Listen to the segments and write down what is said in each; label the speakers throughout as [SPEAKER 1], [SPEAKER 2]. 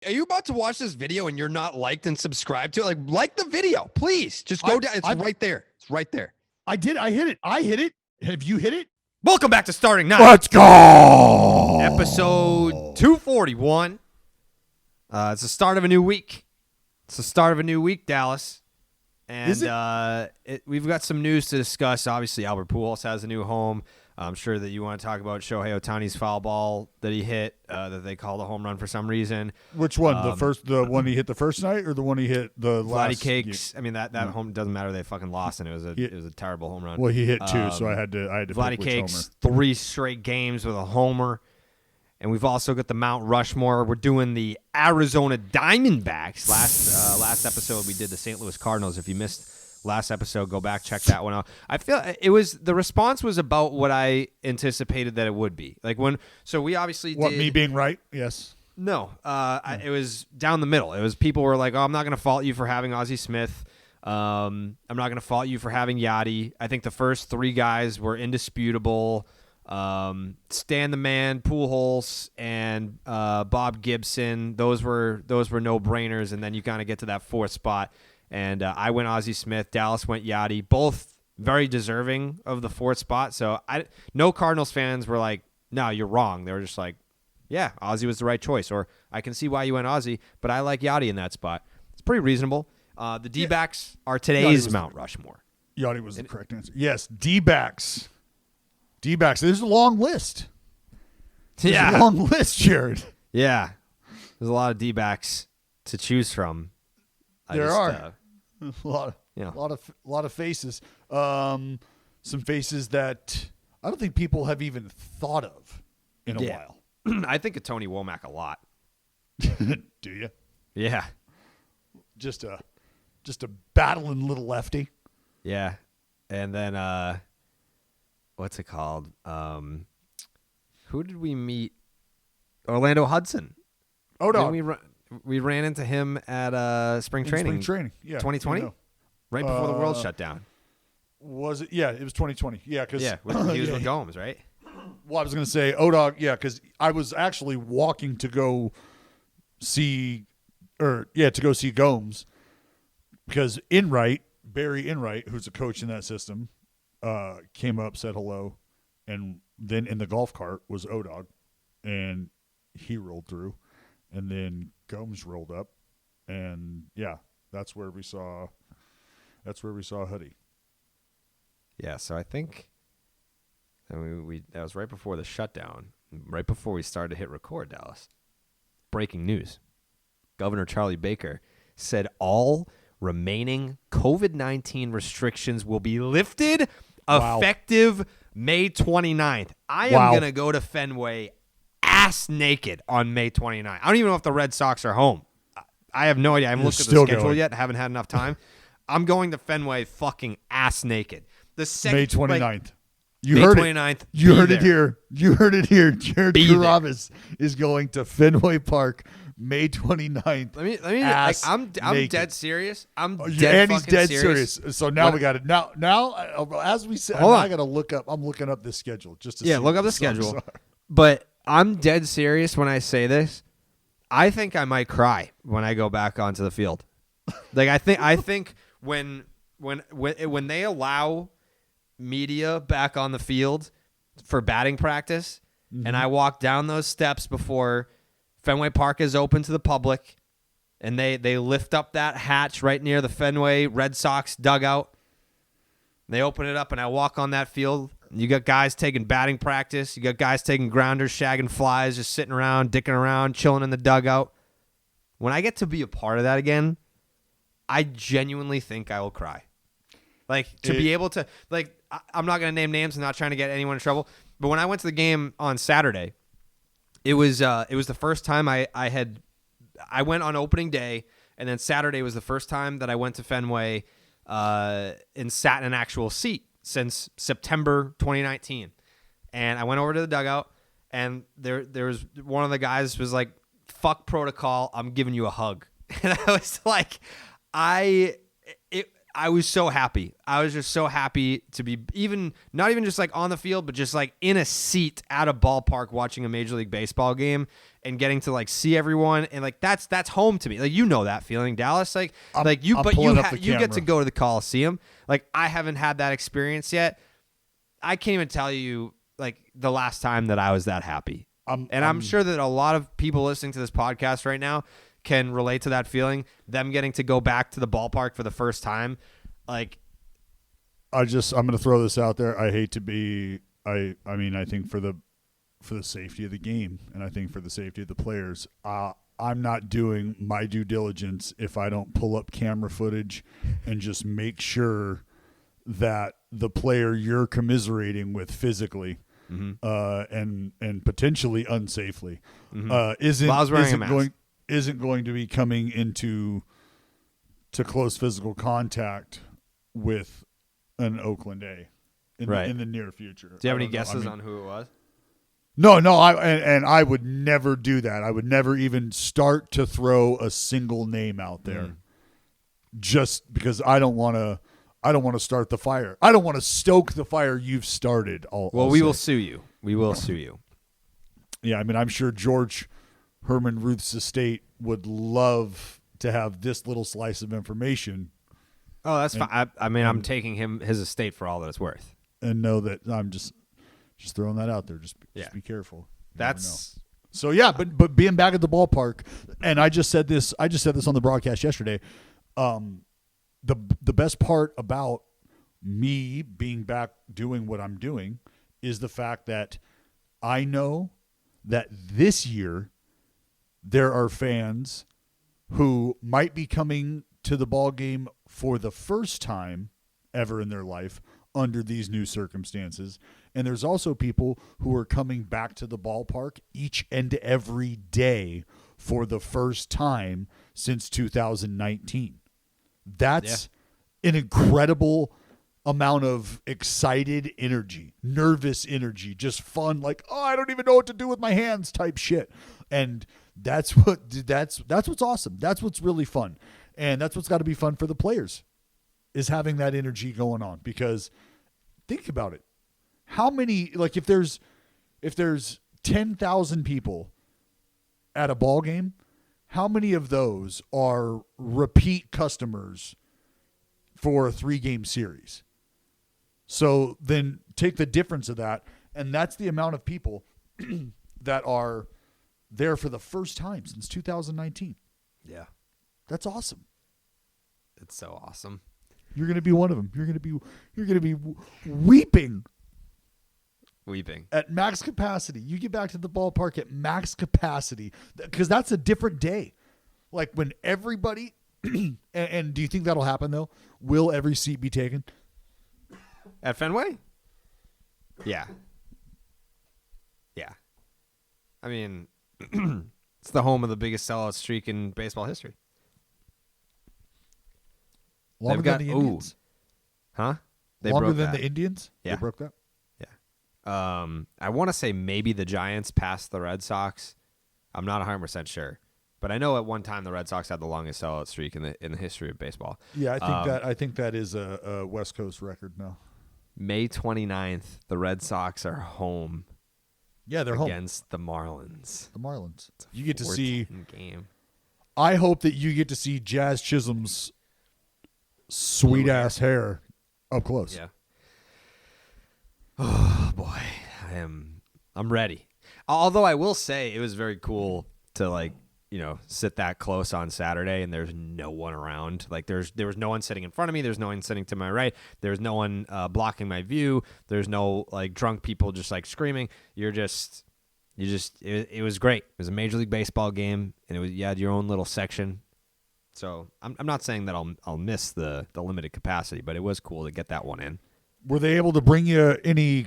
[SPEAKER 1] Are you about to watch this video and you're not liked and subscribed to it? Like the video, please. Just go down. It's right there. It's right there.
[SPEAKER 2] I did. I hit it. Have you hit it?
[SPEAKER 3] Welcome back to Starting Nine.
[SPEAKER 2] Let's go.
[SPEAKER 3] Episode 241. It's the start of a new week. It's the start of a new week, Dallas. And
[SPEAKER 2] Is it?
[SPEAKER 3] We've got some news to discuss. Obviously, Albert Pujols has a new home. I'm sure that you want to talk about Shohei Ohtani's foul ball that he hit, that they called a home run for some reason.
[SPEAKER 2] Which one? The one he hit the first night, or the one he hit the last?
[SPEAKER 3] Vladdy Cakes. I mean, that home doesn't matter. They fucking lost, and it was a terrible home run.
[SPEAKER 2] Well, he hit two, so I had to.
[SPEAKER 3] Vladdy
[SPEAKER 2] pick which
[SPEAKER 3] Cakes,
[SPEAKER 2] homer.
[SPEAKER 3] 3 straight games with a homer. And we've also got the Mount Rushmore. We're doing the Arizona Diamondbacks. Last episode we did the St. Louis Cardinals. If you missed last episode, go back, check that one out. I feel the response was about what I anticipated that it would be. We obviously did.
[SPEAKER 2] Me being right? Yes.
[SPEAKER 3] No, it was down the middle. It was people were like, "Oh, I'm not going to fault you for having Ozzie Smith. I'm not going to fault you for having Yachty." I think the first 3 guys were indisputable. Stan the Man, Pujols, and Bob Gibson. Those were no-brainers, and then you kind of get to that 4th spot. And I went Ozzie Smith. Dallas went Yachty. Both very deserving of the 4th spot. So no Cardinals fans were like, "No, you're wrong." They were just like, "Yeah, Ozzie was the right choice," or "I can see why you went Ozzie, but I like Yachty in that spot." It's pretty reasonable. The D-backs are today's Mount Rushmore.
[SPEAKER 2] Yachty was the correct answer. Yes, D-backs. D-backs. There's a long list. There's a long list, Jared.
[SPEAKER 3] Yeah. There's a lot of D-backs to choose from.
[SPEAKER 2] There are. A lot of faces. Some faces that I don't think people have even thought of in a while.
[SPEAKER 3] I think of Tony Womack a lot.
[SPEAKER 2] Do you?
[SPEAKER 3] Yeah.
[SPEAKER 2] Just a battling little lefty.
[SPEAKER 3] Yeah. And then what's it called? Who did we meet? Orlando Hudson.
[SPEAKER 2] Oh no.
[SPEAKER 3] We ran into him at spring training.
[SPEAKER 2] Spring training, yeah.
[SPEAKER 3] 2020? Right before the world shut down.
[SPEAKER 2] Was it? Yeah, it was 2020. Yeah, because
[SPEAKER 3] he was with Gomes, right?
[SPEAKER 2] Well, I was going to say O-Dog, yeah, because I was actually walking to go see Gomes, because Barry Enright, who's a coach in that system, came up, said hello, and then in the golf cart was O-Dog, and he rolled through, and then Gomes rolled up, and yeah, that's where we saw Hoodie.
[SPEAKER 3] Yeah, so I think that was right before the shutdown, right before we started to hit record, Dallas. Breaking news. Governor Charlie Baker said all remaining COVID-19 restrictions will be lifted effective May 29th. I am going to go to Fenway ass naked on May 29th. I don't even know if the Red Sox are home. I have no idea. I haven't looked at the schedule yet. Haven't had enough time. I'm going to Fenway fucking ass naked.
[SPEAKER 2] May 29th.
[SPEAKER 3] May 29th.
[SPEAKER 2] You heard it here. Jared Carrabis is going to Fenway Park May 29th.
[SPEAKER 3] Let me. I'm dead serious. He's dead serious.
[SPEAKER 2] So now we got it. Now, as we said, I got to look up. I'm looking up this schedule just to see.
[SPEAKER 3] Look up the schedule. But I'm dead serious when I say this. I think I might cry when I go back onto the field. I think when they allow media back on the field for batting practice, and I walk down those steps before Fenway Park is open to the public, and they lift up that hatch right near the Fenway Red Sox dugout. They open it up, and I walk on that field. You got guys taking batting practice. You got guys taking grounders, shagging flies, just sitting around, dicking around, chilling in the dugout. When I get to be a part of that again, I genuinely think I will cry. Be able to, I'm not going to name names. I'm not trying to get anyone in trouble. But when I went to the game on Saturday, it was the first time I went on opening day, and then Saturday was the first time that I went to Fenway and sat in an actual seat since September 2019. And I went over to the dugout, and there was one of the guys was like, "Fuck protocol, I'm giving you a hug." And I was like, I was so happy. I was just so happy to be not even just like on the field, but just like in a seat at a ballpark watching a Major League Baseball game and getting to like see everyone. And like, that's home to me. Like, you know that feeling, Dallas, you get to go to the Coliseum. Like, I haven't had that experience yet. I can't even tell you like the last time that I was that happy. I'm sure that a lot of people listening to this podcast right now can relate to that feeling, them getting to go back to the ballpark for the first time. Like,
[SPEAKER 2] I'm going to throw this out there. I hate to be, I think for the safety of the game, and I think for the safety of the players, I'm not doing my due diligence if I don't pull up camera footage and just make sure that the player you're commiserating with physically and potentially unsafely isn't going to be coming into close physical contact with an Oakland A in the near future.
[SPEAKER 3] Do you have any guesses on who it was?
[SPEAKER 2] No, I would never do that. I would never even start to throw a single name out there, just because I don't want to start the fire. I don't want to stoke the fire you've started.
[SPEAKER 3] We will sue you. We will sue you.
[SPEAKER 2] Yeah, I mean, I'm sure George Herman Ruth's estate would love to have this little slice of information.
[SPEAKER 3] Oh, that's fine. I'm taking his estate for all that it's worth.
[SPEAKER 2] And know that I'm just throwing that out there. Just be careful.
[SPEAKER 3] So
[SPEAKER 2] yeah, but being back at the ballpark, and I just said this on the broadcast yesterday. The best part about me being back doing what I'm doing is the fact that I know that this year there are fans who might be coming to the ball game for the first time ever in their life under these new circumstances. And there's also people who are coming back to the ballpark each and every day for the first time since 2019. That's an incredible amount of excited energy, nervous energy, just fun, like, oh, I don't even know what to do with my hands type shit. And that's what's awesome. That's what's really fun. And that's what's got to be fun for the players, is having that energy going on. Because think about it. How many, like, if there's 10,000 people at a ball game, how many of those are repeat customers for a 3-game series? So then take the difference of that, and that's the amount of people that are there for the first time since 2019.
[SPEAKER 3] Yeah.
[SPEAKER 2] That's awesome.
[SPEAKER 3] It's so awesome.
[SPEAKER 2] You're going to be one of them. You're going to be weeping at max capacity. You get back to the ballpark at max capacity, because that's a different day. Like when everybody and do you think that'll happen though? Will every seat be taken
[SPEAKER 3] at Fenway? Yeah. I mean, it's the home of the biggest sellout streak in baseball history.
[SPEAKER 2] Longer than the Indians.
[SPEAKER 3] Huh?
[SPEAKER 2] Longer than the Indians?
[SPEAKER 3] Yeah.
[SPEAKER 2] They broke that?
[SPEAKER 3] Yeah. I want to say maybe the Giants passed the Red Sox. I'm not 100% sure. But I know at one time the Red Sox had the longest sellout streak in the history of baseball.
[SPEAKER 2] Yeah, I think that is a West Coast record now.
[SPEAKER 3] May 29th, the Red Sox are home.
[SPEAKER 2] Yeah, they're
[SPEAKER 3] against the Marlins.
[SPEAKER 2] The Marlins. You get to see
[SPEAKER 3] game.
[SPEAKER 2] I hope that you get to see Jazz Chisholm's sweet ass hair up close.
[SPEAKER 3] Yeah. Oh boy, I'm ready. Although I will say it was very cool to sit that close on Saturday and there's no one around. Like there was no one sitting in front of me. There's no one sitting to my right. There's no one blocking my view. There's no like drunk people just like screaming. It was great. It was a Major League Baseball game, and you had your own little section. So I'm not saying that I'll miss the limited capacity, but it was cool to get that one in.
[SPEAKER 2] Were they able to bring you any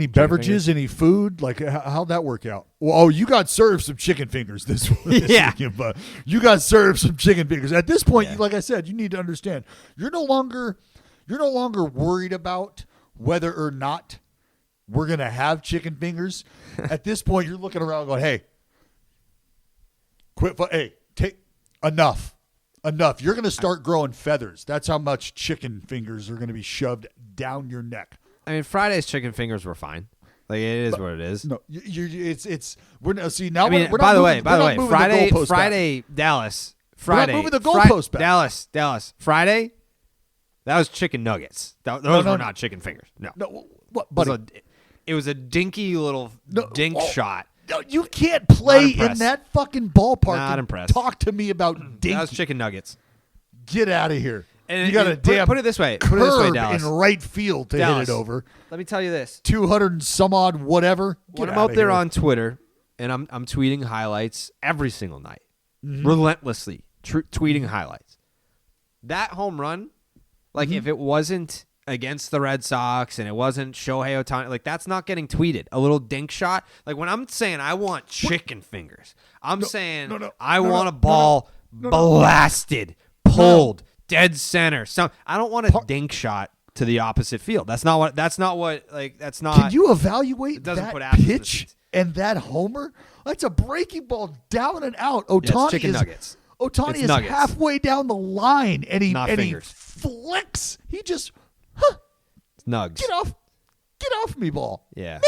[SPEAKER 2] beverages, any food? Like, how'd that work out? Well, you got served some chicken fingers this weekend, but you got served some chicken fingers. At this point, like I said, you need to understand, you're no longer worried about whether or not we're going to have chicken fingers. At this point, you're looking around going, hey, take enough. Enough. You're going to start growing feathers. That's how much chicken fingers are going to be shoved down your neck.
[SPEAKER 3] I mean, Friday's chicken fingers were fine. Like, it is what it is.
[SPEAKER 2] No, it's we're now. See, now
[SPEAKER 3] I mean,
[SPEAKER 2] we're
[SPEAKER 3] by
[SPEAKER 2] not
[SPEAKER 3] the
[SPEAKER 2] moving,
[SPEAKER 3] way, Friday, Dallas. Friday,
[SPEAKER 2] moving the goalpost back.
[SPEAKER 3] Dallas. Friday, that was chicken nuggets. Those were not chicken fingers. No.
[SPEAKER 2] What, buddy?
[SPEAKER 3] It was a dinky little shot.
[SPEAKER 2] No, you can't play in that fucking ballpark.
[SPEAKER 3] Not impressed.
[SPEAKER 2] Talk to me about dinky.
[SPEAKER 3] That was chicken nuggets.
[SPEAKER 2] Get out of here.
[SPEAKER 3] And
[SPEAKER 2] you got a damn
[SPEAKER 3] put it this way, Dallas.
[SPEAKER 2] in right field to
[SPEAKER 3] Dallas,
[SPEAKER 2] hit it over.
[SPEAKER 3] Let me tell you this:
[SPEAKER 2] 200 and some odd, whatever.
[SPEAKER 3] When I'm out there on Twitter and I'm tweeting highlights every single night, relentlessly tweeting highlights. That home run, like if it wasn't against the Red Sox and it wasn't Shohei Ohtani, like that's not getting tweeted. A little dink shot. Like when I'm saying I want chicken fingers, I'm saying I want a ball blasted, pulled. Dead center. I don't want a dink shot to the opposite field. That's not what.
[SPEAKER 2] Can you evaluate
[SPEAKER 3] doesn't put
[SPEAKER 2] that pitch and that homer? That's a breaking ball down and out. Ohtani
[SPEAKER 3] chicken nuggets.
[SPEAKER 2] Ohtani is
[SPEAKER 3] nuggets.
[SPEAKER 2] halfway down the line and he
[SPEAKER 3] fingers.
[SPEAKER 2] flicks. He just
[SPEAKER 3] It's nugs.
[SPEAKER 2] Get off me, ball.
[SPEAKER 3] Yeah.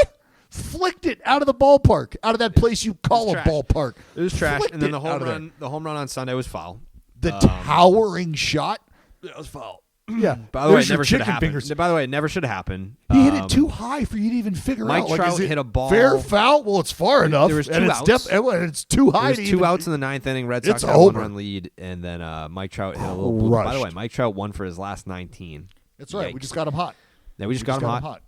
[SPEAKER 2] Flicked it out of the ballpark, out of that place you call a ballpark.
[SPEAKER 3] It was trash.
[SPEAKER 2] Flicked
[SPEAKER 3] And then
[SPEAKER 2] it
[SPEAKER 3] the
[SPEAKER 2] out of there.
[SPEAKER 3] the home run on Sunday was foul.
[SPEAKER 2] The towering shot.
[SPEAKER 3] That was foul.
[SPEAKER 2] Yeah.
[SPEAKER 3] By the way,
[SPEAKER 2] There's
[SPEAKER 3] it
[SPEAKER 2] your
[SPEAKER 3] never should have
[SPEAKER 2] chicken
[SPEAKER 3] happened.
[SPEAKER 2] fingers.
[SPEAKER 3] By the way, it never should have happened.
[SPEAKER 2] He hit it too high for you to even figure
[SPEAKER 3] Mike
[SPEAKER 2] out. Like,
[SPEAKER 3] Trout
[SPEAKER 2] is it
[SPEAKER 3] hit a ball.
[SPEAKER 2] fair, foul? Well, it's far enough.
[SPEAKER 3] There was two
[SPEAKER 2] and
[SPEAKER 3] outs.
[SPEAKER 2] It's too high.
[SPEAKER 3] There was two outs in the ninth inning. Red Sox
[SPEAKER 2] It's
[SPEAKER 3] had a
[SPEAKER 2] over.
[SPEAKER 3] 1-run lead, and then Mike Trout hit a little blooper. By the way, Mike Trout won for his last 19.
[SPEAKER 2] That's right.
[SPEAKER 3] Yikes.
[SPEAKER 2] We just got him hot.
[SPEAKER 3] Yeah, we just got him hot.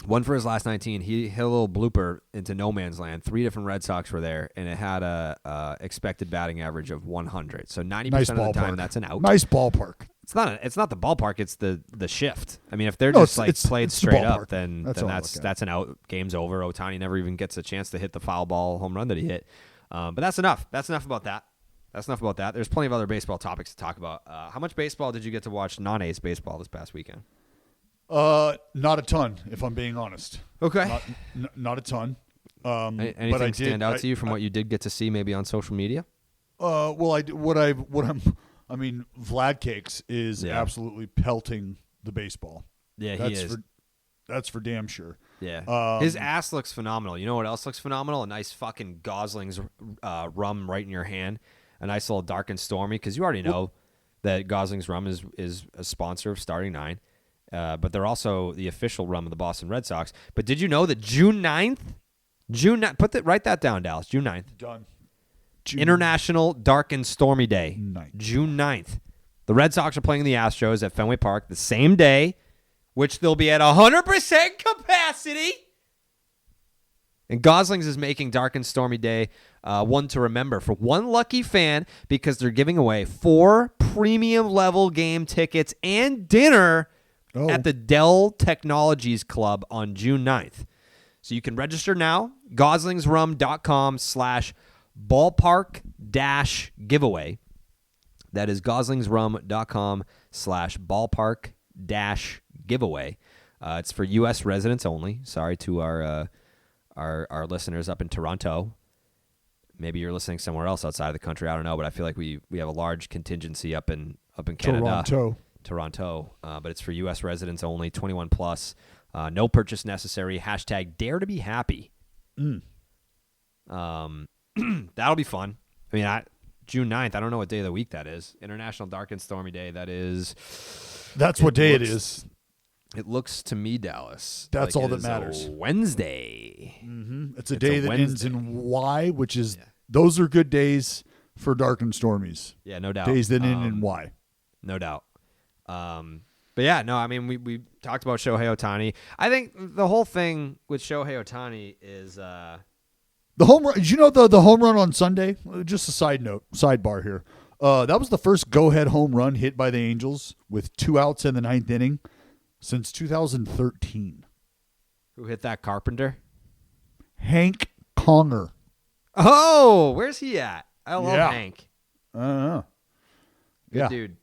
[SPEAKER 3] One for his last 19. He hit a little blooper into no man's land. 3 different Red Sox were there, and it had a expected batting average of 100. So 90% of the time, that's an out.
[SPEAKER 2] Nice ballpark.
[SPEAKER 3] It's not the ballpark. It's the shift. I mean, if they're just played straight up, then that's an out. Game's over. Ohtani never even gets a chance to hit the foul ball home run that he hit. But that's enough. That's enough about that. There's plenty of other baseball topics to talk about. How much baseball did you get to watch non-A's baseball this past weekend?
[SPEAKER 2] Not a ton, if I'm being honest.
[SPEAKER 3] Okay.
[SPEAKER 2] Not a ton.
[SPEAKER 3] Anything
[SPEAKER 2] but
[SPEAKER 3] stand out to you from what you did get to see maybe on social media?
[SPEAKER 2] I mean, Vlad Cakes is absolutely pelting the baseball.
[SPEAKER 3] Yeah, he is.
[SPEAKER 2] That's for damn sure.
[SPEAKER 3] Yeah. His ass looks phenomenal. You know what else looks phenomenal? A nice fucking Gosling's rum right in your hand. A nice little dark and stormy, because you already know that Gosling's rum is a sponsor of Starting 9. But they're also the official rum of the Boston Red Sox. But did you know that June 9th, write that down, Dallas, June 9th.
[SPEAKER 2] Done.
[SPEAKER 3] International Dark and Stormy Day,
[SPEAKER 2] 9th.
[SPEAKER 3] June 9th. The Red Sox are playing the Astros at Fenway Park the same day, which they'll be at 100% capacity. And Gosling's is making Dark and Stormy Day one to remember for one lucky fan, because they're giving away 4 premium level game tickets and dinner at the Dell Technologies Club on June 9th. So you can register now, goslingsrum.com/ballpark-giveaway. That is goslingsrum.com/ballpark-giveaway. It's for U.S. residents only. Sorry to our listeners up in Toronto. Maybe you're listening somewhere else outside of the country. I don't know, but I feel like we have a large contingency up in Canada. Toronto, but it's for U.S. residents only, 21 plus. No purchase necessary. #dare to be happy. That'll be fun. I mean, June 9th, I don't know what day of the week that is. International Dark and Stormy Day. That's
[SPEAKER 2] what day it is.
[SPEAKER 3] It looks to me, Dallas.
[SPEAKER 2] That's all that matters.
[SPEAKER 3] Wednesday.
[SPEAKER 2] Mm-hmm. It's a day that ends in Y, which is those are good days for Dark and Stormies.
[SPEAKER 3] Yeah, no doubt.
[SPEAKER 2] Days that end in Y.
[SPEAKER 3] No doubt. But yeah, no, I mean, we talked about Shohei Ohtani. I think the whole thing with Shohei Ohtani is
[SPEAKER 2] the home run. Did you know the home run on Sunday? Just a sidebar here. That was the first go-ahead home run hit by the Angels with 2 outs in the 9th inning since 2013.
[SPEAKER 3] Who hit that, Carpenter?
[SPEAKER 2] Hank Conger.
[SPEAKER 3] Oh, where's he at? I love Hank.
[SPEAKER 2] I don't know.
[SPEAKER 3] Good dude.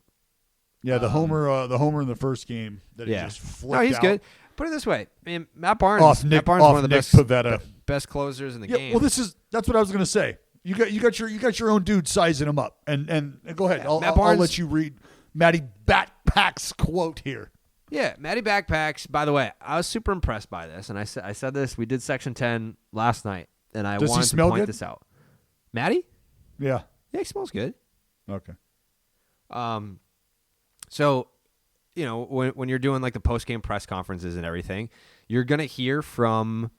[SPEAKER 2] Yeah, the homer in the first game that he just flipped out.
[SPEAKER 3] No, he's good. Put it this way. I mean, Matt Barnes is one of the best closers in the game.
[SPEAKER 2] Well, that's what I was going to say. You got your own dude sizing him up, and go ahead. I'll let you read Matty Backpack's quote here.
[SPEAKER 3] Yeah, Matty Backpacks. By the way, I was super impressed by this, and I said this. We did Section 10 last night, and I wanted to point this out. Matty?
[SPEAKER 2] Yeah,
[SPEAKER 3] he smells good.
[SPEAKER 2] Okay.
[SPEAKER 3] So, when you're doing like the post-game press conferences and everything, you're gonna hear from,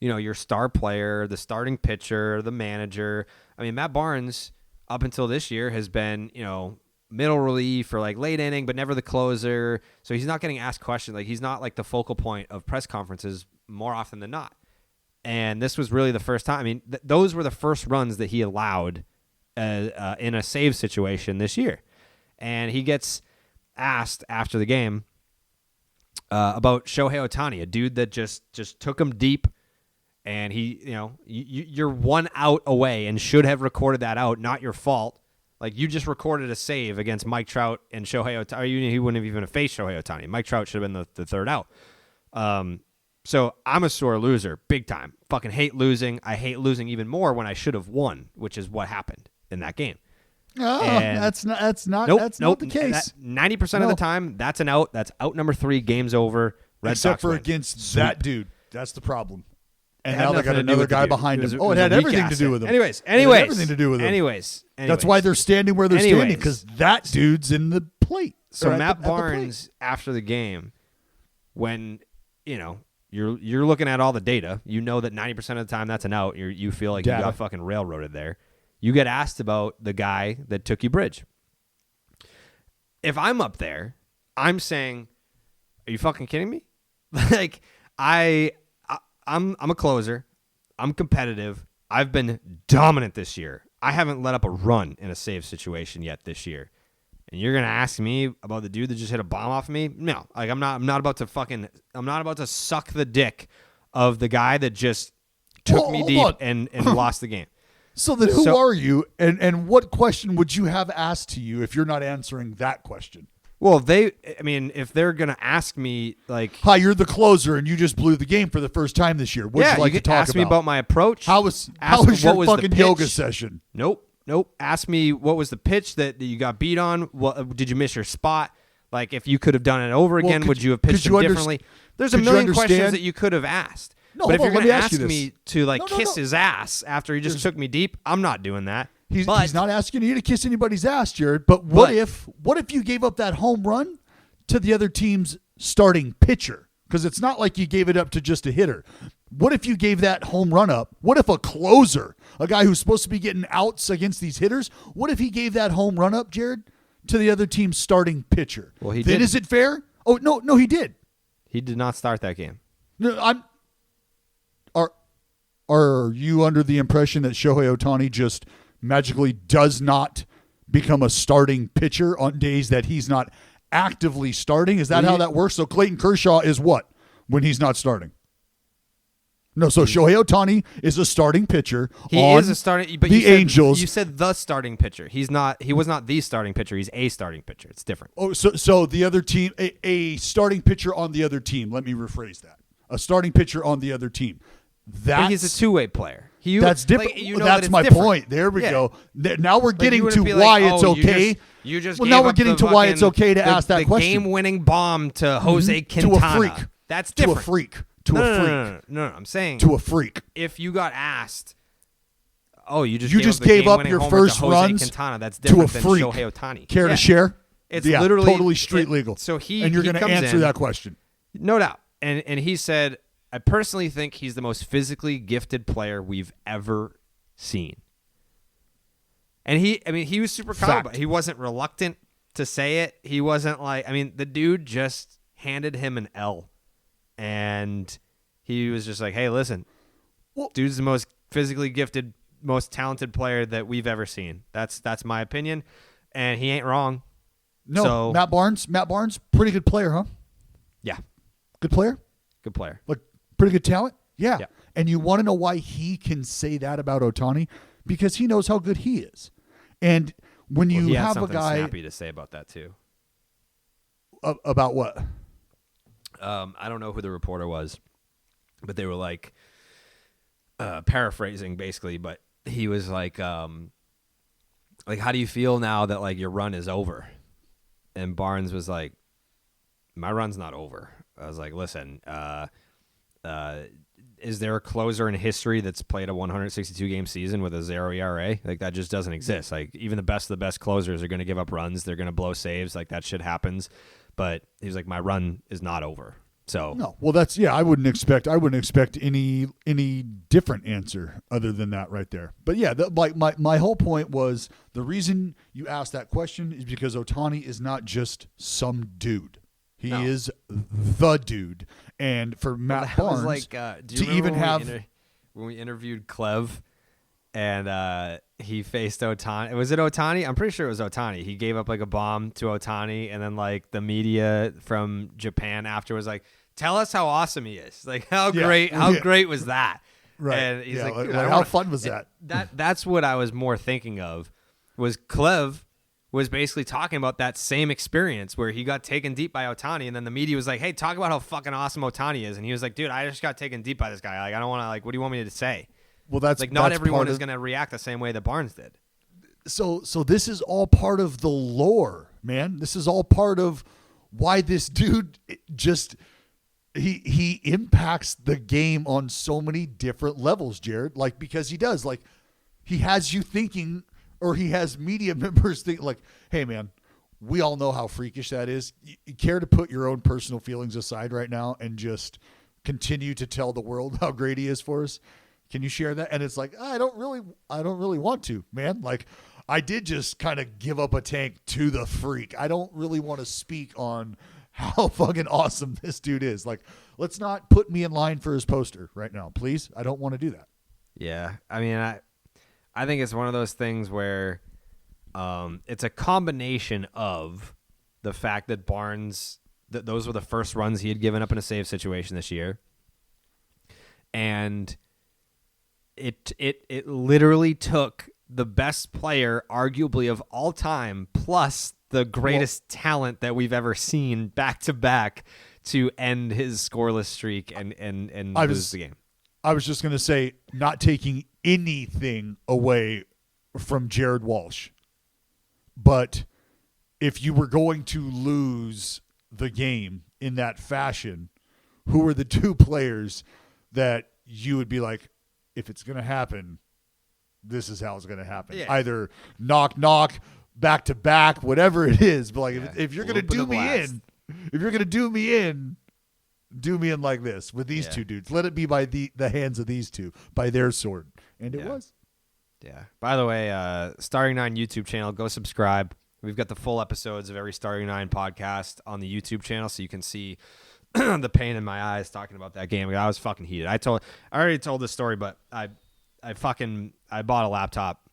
[SPEAKER 3] your star player, the starting pitcher, the manager. I mean, Matt Barnes up until this year has been, middle relief or like late inning, but never the closer. So he's not getting asked questions. Like he's not like the focal point of press conferences more often than not. And this was really the first time. I mean, those were the first runs that he allowed in a save situation this year. And he gets asked after the game about Shohei Ohtani, a dude that just took him deep. And he, you're 1 out away and should have recorded that out. Not your fault. Like, you just recorded a save against Mike Trout and Shohei Ohtani. He wouldn't have even faced Shohei Ohtani. Mike Trout should have been the third out. So I'm a sore loser, big time. Fucking hate losing. I hate losing even more when I should have won, which is what happened in that game.
[SPEAKER 2] Oh, that's not the case.
[SPEAKER 3] 90% of the time, that's an out. That's out number 3. Game's over.
[SPEAKER 2] Except for
[SPEAKER 3] win.
[SPEAKER 2] Against that dude. That's the problem. And now they got another guy behind him.
[SPEAKER 3] It
[SPEAKER 2] had everything to do with him.
[SPEAKER 3] Anyways.
[SPEAKER 2] Everything to do with him.
[SPEAKER 3] Anyways.
[SPEAKER 2] That's why they're standing where they're standing, because that dude's in the plate.
[SPEAKER 3] So Matt Barnes, after the game, when, you're looking at all the data, you know that 90% of the time that's an out. You feel like you got fucking railroaded there. You get asked about the guy that took you bridge. If I'm up there, I'm saying, are you fucking kidding me? Like, I'm a closer. I'm competitive. I've been dominant this year. I haven't let up a run in a save situation yet this year. And you're gonna ask me about the dude that just hit a bomb off me? No. Like I'm not about to suck the dick of the guy that just took me deep and lost the game.
[SPEAKER 2] So then who are you and what question would you have asked to you if you're not answering that question?
[SPEAKER 3] Well, if they're going to ask me, like...
[SPEAKER 2] Hi, you're the closer, and you just blew the game for the first time this year. What would you like to talk about?
[SPEAKER 3] Ask me about my approach.
[SPEAKER 2] How was your fucking yoga session?
[SPEAKER 3] Nope. Ask me what was the pitch that you got beat on. Did you miss your spot? Like, if you could have done it over again, would you have pitched him differently? There's a million questions that you could have asked.
[SPEAKER 2] No,
[SPEAKER 3] but if you're going to ask
[SPEAKER 2] me
[SPEAKER 3] to, kiss his ass after he just took me deep, I'm not doing that.
[SPEAKER 2] He's not asking you to kiss anybody's ass, Jared. But what if you gave up that home run to the other team's starting pitcher? Because it's not like you gave it up to just a hitter. What if you gave that home run up? What if a closer, a guy who's supposed to be getting outs against these hitters, what if he gave that home run up, Jared, to the other team's starting pitcher?
[SPEAKER 3] Well, he
[SPEAKER 2] then
[SPEAKER 3] did.
[SPEAKER 2] Is it fair? Oh, no, he did.
[SPEAKER 3] He did not start that game.
[SPEAKER 2] No, Are you under the impression that Shohei Ohtani just magically does not become a starting pitcher on days that he's not actively starting? Is that how that works? So Clayton Kershaw is what when he's not starting? No, so Shohei Ohtani is a starting pitcher.
[SPEAKER 3] He is a starting, but
[SPEAKER 2] the Angels.
[SPEAKER 3] You said the starting pitcher. He's not. He was not the starting pitcher. He's a starting pitcher. It's different.
[SPEAKER 2] Oh, so the other team, a starting pitcher on the other team. Let me rephrase that. A starting pitcher on the other team.
[SPEAKER 3] But he's a two-way player.
[SPEAKER 2] That's different. That's my
[SPEAKER 3] different.
[SPEAKER 2] point. There we go. Now we're getting to why it's okay.
[SPEAKER 3] You just
[SPEAKER 2] now we're getting to why it's okay to ask that question.
[SPEAKER 3] The game-winning bomb to Jose Quintana.
[SPEAKER 2] To a freak.
[SPEAKER 3] That's different.
[SPEAKER 2] To a freak. To a freak.
[SPEAKER 3] No, I'm saying
[SPEAKER 2] to a freak.
[SPEAKER 3] If you got asked, you
[SPEAKER 2] just gave up your first runs
[SPEAKER 3] Quintana, that's different
[SPEAKER 2] to a freak.
[SPEAKER 3] than Shohei Ohtani.
[SPEAKER 2] Care to share?
[SPEAKER 3] It's literally
[SPEAKER 2] totally street legal.
[SPEAKER 3] So
[SPEAKER 2] and you're going to answer that question.
[SPEAKER 3] No doubt. And he said, I personally think he's the most physically gifted player we've ever seen. And he was super calm about it. He wasn't reluctant to say it. He wasn't like, the dude just handed him an L. And he was just like, hey, listen, dude's the most physically gifted, most talented player that we've ever seen. That's my opinion. And he ain't wrong.
[SPEAKER 2] No,
[SPEAKER 3] so,
[SPEAKER 2] Matt Barnes, pretty good player, huh?
[SPEAKER 3] Yeah.
[SPEAKER 2] Good player?
[SPEAKER 3] Good player.
[SPEAKER 2] Like, pretty good talent? Yeah. And you want to know why he can say that about Ohtani? Because he knows how good he is. And when you have a guy...
[SPEAKER 3] snappy to say about that, too.
[SPEAKER 2] About what?
[SPEAKER 3] I don't know who the reporter was, but they were like paraphrasing, basically, but he was like, how do you feel now that like your run is over? And Barnes was like, my run's not over. I was like, listen, is there a closer in history that's played a 162 game season with a 0 ERA? Like that just doesn't exist. Like even the best of the best closers are going to give up runs. They're going to blow saves. Like that shit happens. But he was like, my run is not over. So
[SPEAKER 2] no, well, I wouldn't expect any different answer other than that right there. But yeah, my whole point was the reason you asked that question is because Ohtani is not just some dude. He is the dude. And for Matt Barnes,
[SPEAKER 3] like, do you remember when we interviewed Clev and he faced Ohtani? Was it Ohtani? I'm pretty sure it was Ohtani. He gave up like a bomb to Ohtani, and then like the media from Japan after was like, tell us how awesome he is. Like how great was that?
[SPEAKER 2] Right.
[SPEAKER 3] And he's like
[SPEAKER 2] how fun was that?
[SPEAKER 3] That's what I was more thinking of. Was Clev was basically talking about that same experience where he got taken deep by Ohtani, and then the media was like, hey, talk about how fucking awesome Ohtani is. And he was like, dude, I just got taken deep by this guy. Like, I don't want to, like, what do you want me to say?
[SPEAKER 2] Well, that's
[SPEAKER 3] like, not everyone is going to react the same way that Barnes did.
[SPEAKER 2] So this is all part of the lore, man. This is all part of why this dude just he impacts the game on so many different levels, Jared. Like, because he does, like, he has you thinking, or he has media members think like, hey, man, we all know how freakish that is. You care to put your own personal feelings aside right now and just continue to tell the world how great he is for us? Can you share that? And it's like, I don't really want to, man. Like, I did just kind of give up a tank to the freak. I don't really want to speak on how fucking awesome this dude is. Like, let's not put me in line for his poster right now, please. I don't want to do that.
[SPEAKER 3] Yeah. I mean, I think it's one of those things where it's a combination of the fact that Barnes, those were the first runs he had given up in a save situation this year. And it literally took the best player, arguably of all time, plus the greatest talent that we've ever seen back to back to end his scoreless streak and lose the game.
[SPEAKER 2] I was just going to say, not taking anything away from Jared Walsh, but if you were going to lose the game in that fashion, who are the two players that you would be like, if it's going to happen, this is how it's going to happen? Yeah. Either knock, back to back, whatever it is. But like, if you're going to do me in, do me in like this with these two dudes. Let it be by the hands of these two, by their sword. And it was.
[SPEAKER 3] Yeah. By the way, Starting Nine YouTube channel, go subscribe. We've got the full episodes of every Starting Nine podcast on the YouTube channel, so you can see the pain in my eyes talking about that game. I was fucking heated. I already told this story, but I bought a laptop.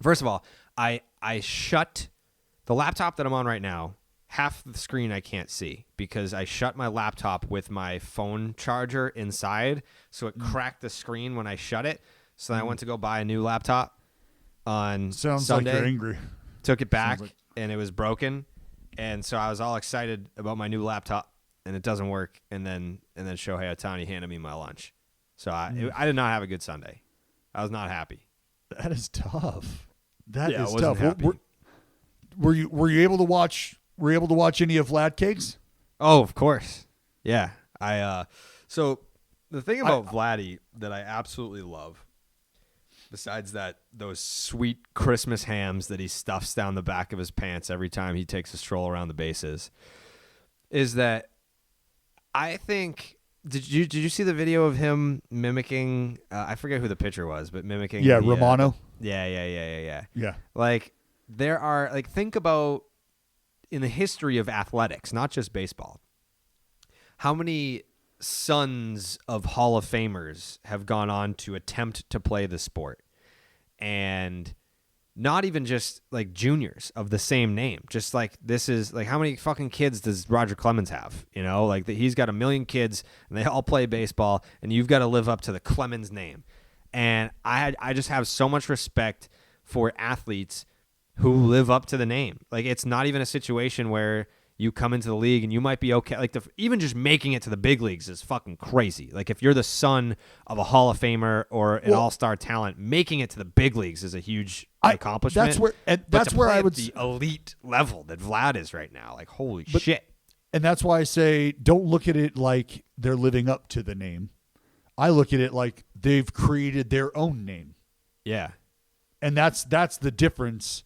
[SPEAKER 3] First of all, I shut the laptop that I'm on right now. Half the screen I can't see because I shut my laptop with my phone charger inside, so it cracked the screen when I shut it. So then I went to go buy a new laptop on
[SPEAKER 2] Sounds
[SPEAKER 3] Sunday.
[SPEAKER 2] Like you're angry.
[SPEAKER 3] Took it back, and it was broken. And so I was all excited about my new laptop, and it doesn't work. And then Shohei Ohtani handed me my lunch. So I did not have a good Sunday. I was not happy.
[SPEAKER 2] That is tough. That is
[SPEAKER 3] tough.
[SPEAKER 2] Were you able to watch? Were you able to watch any of Vlad Cakes?
[SPEAKER 3] Oh, of course. Yeah. So the thing about Vladdy that I absolutely love, besides those sweet Christmas hams that he stuffs down the back of his pants every time he takes a stroll around the bases, is that I think did you see the video of him mimicking I forget who the pitcher was, but mimicking
[SPEAKER 2] Romano.
[SPEAKER 3] Yeah.
[SPEAKER 2] Like,
[SPEAKER 3] there are, like, think about in the history of athletics, not just baseball, how many sons of Hall of Famers have gone on to attempt to play the sport, and not even just like juniors of the same name. Just like, this is like, how many fucking kids does Roger Clemens have? You know, like he's got 1 million kids and they all play baseball, and you've got to live up to the Clemens name. And I just have so much respect for athletes who live up to the name. Like, it's not even a situation where you come into the league and you might be okay. Like even just making it to the big leagues is fucking crazy. Like if you're the son of a Hall of Famer or an all-star talent, making it to the big leagues is a huge accomplishment.
[SPEAKER 2] That's where I would
[SPEAKER 3] the elite level that Vlad is right now. Like holy shit.
[SPEAKER 2] And that's why I say don't look at it like they're living up to the name. I look at it like they've created their own name.
[SPEAKER 3] Yeah.
[SPEAKER 2] And that's the difference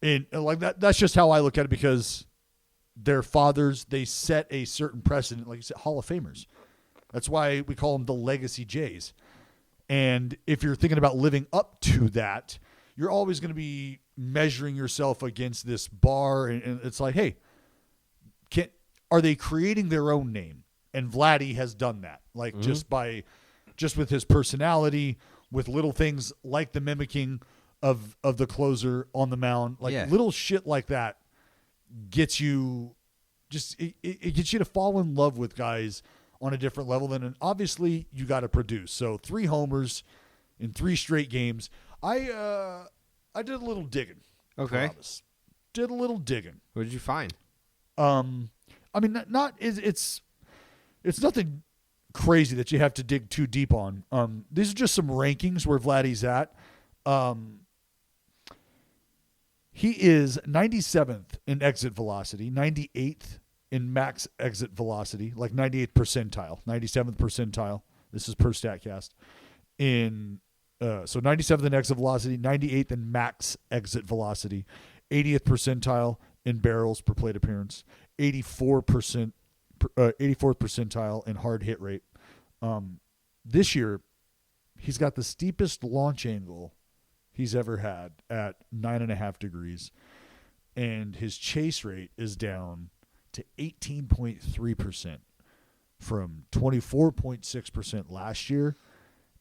[SPEAKER 2] in like that. That's just how I look at it, because their fathers, they set a certain precedent, like you said, Hall of Famers. That's why we call them the Legacy Jays. And if you're thinking about living up to that, you're always going to be measuring yourself against this bar. And it's like, hey, are they creating their own name? And Vladdy has done that, like just with his personality, with little things like the mimicking of the closer on the mound, like little shit like that gets you it gets you to fall in love with guys on a different level. And obviously you got to produce. So 3 homers in 3 straight games. I did a little digging.
[SPEAKER 3] Okay.
[SPEAKER 2] Did a little digging.
[SPEAKER 3] What did you find?
[SPEAKER 2] I mean, it's nothing crazy that you have to dig too deep on. These are just some rankings where Vladdy's at. He is 97th in exit velocity, 98th in max exit velocity, like 98th percentile, 97th percentile. This is per StatCast. So 97th in exit velocity, 98th in max exit velocity, 80th percentile in barrels per plate appearance, 84th percentile in hard hit rate. This year, he's got the steepest launch angle he's ever had at 9.5 degrees, and his chase rate is down to 18.3% from 24.6% last year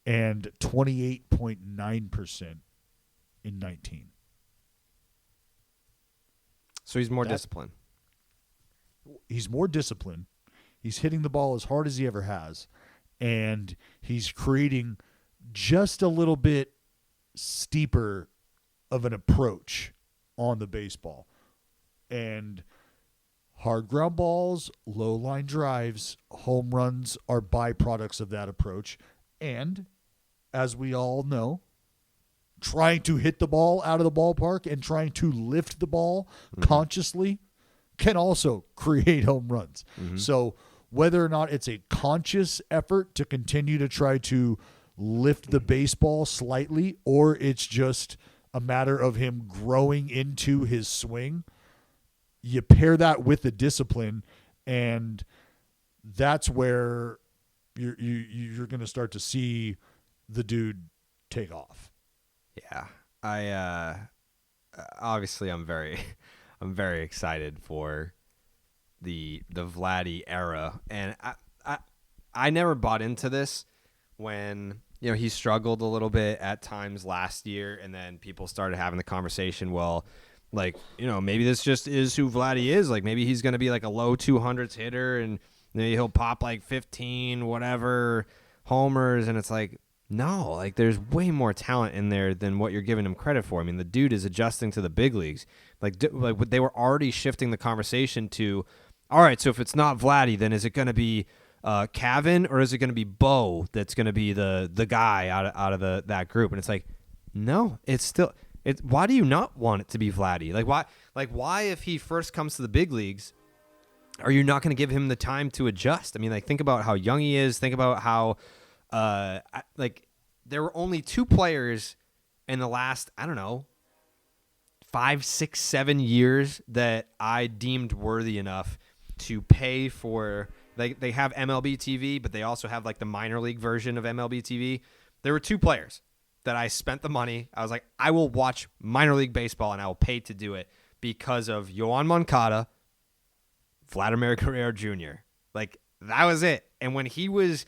[SPEAKER 2] and 28.9% in 19.
[SPEAKER 3] So he's more disciplined.
[SPEAKER 2] He's more disciplined. He's hitting the ball as hard as he ever has, and he's creating just a little bit steeper of an approach on the baseball. And hard ground balls, low line drives, home runs are byproducts of that approach. And as we all know, trying to hit the ball out of the ballpark and trying to lift the ball consciously can also create home runs. So whether or not it's a conscious effort to continue to try to lift the baseball slightly, or it's just a matter of him growing into his swing, you pair that with the discipline, and that's where you're going to start to see the dude take off.
[SPEAKER 3] Yeah. Obviously I'm very excited for the Vladdy era, and I never bought into this when he struggled a little bit at times last year, and then people started having the conversation, well, like, maybe this just is who Vladdy is. Like, maybe he's going to be like a low 200s hitter, and maybe he'll pop like 15 whatever homers, and it's like, no, like there's way more talent in there than what you're giving him credit for. I mean, the dude is adjusting to the big leagues. Like they were already shifting the conversation to, all right, so if it's not Vladdy, then is it going to be Cavan, or is it going to be Bo that's going to be the guy out of that group? And it's like, no, why do you not want it to be Vladdy? Why if he first comes to the big leagues, are you not going to give him the time to adjust? I mean, like, think about how young he is. Think about how there were only 2 players in the last, 5, 6, 7 years that I deemed worthy enough to pay for. They have MLB TV, but they also have like the minor league version of MLB TV. There were 2 players that I spent the money. I was like, I will watch minor league baseball and I will pay to do it because of Yoan Moncada, Vladimir Guerrero Jr. Like, that was it. And when he was,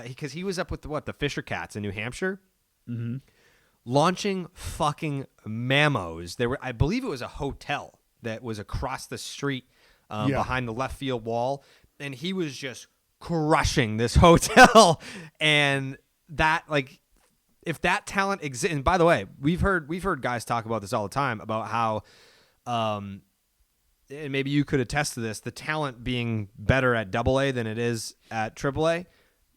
[SPEAKER 3] because he was up with the Fisher Cats in New Hampshire, launching fucking memos. I believe it was a hotel that was across the street behind the left field wall. And he was just crushing this hotel. And that, like, if that talent exists, and by the way, we've heard guys talk about this all the time about how and maybe you could attest to this, the talent being better at AA than it is at AAA.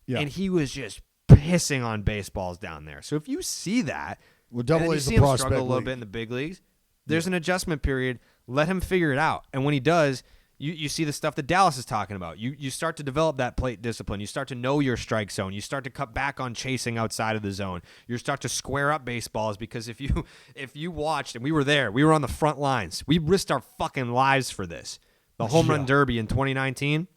[SPEAKER 3] Yeah. And he was just pissing on baseballs down there. So if you see that,
[SPEAKER 2] well, AA is the
[SPEAKER 3] him
[SPEAKER 2] prospect
[SPEAKER 3] struggle a little
[SPEAKER 2] league.
[SPEAKER 3] bit in the big leagues, there's an adjustment period. Let him figure it out. And when he does, you see the stuff that Dallas is talking about. You start to develop that plate discipline. You start to know your strike zone. You start to cut back on chasing outside of the zone. You start to square up baseballs, because if you watched, and we were there, we were on the front lines. We risked our fucking lives for this. The home run derby in 2019,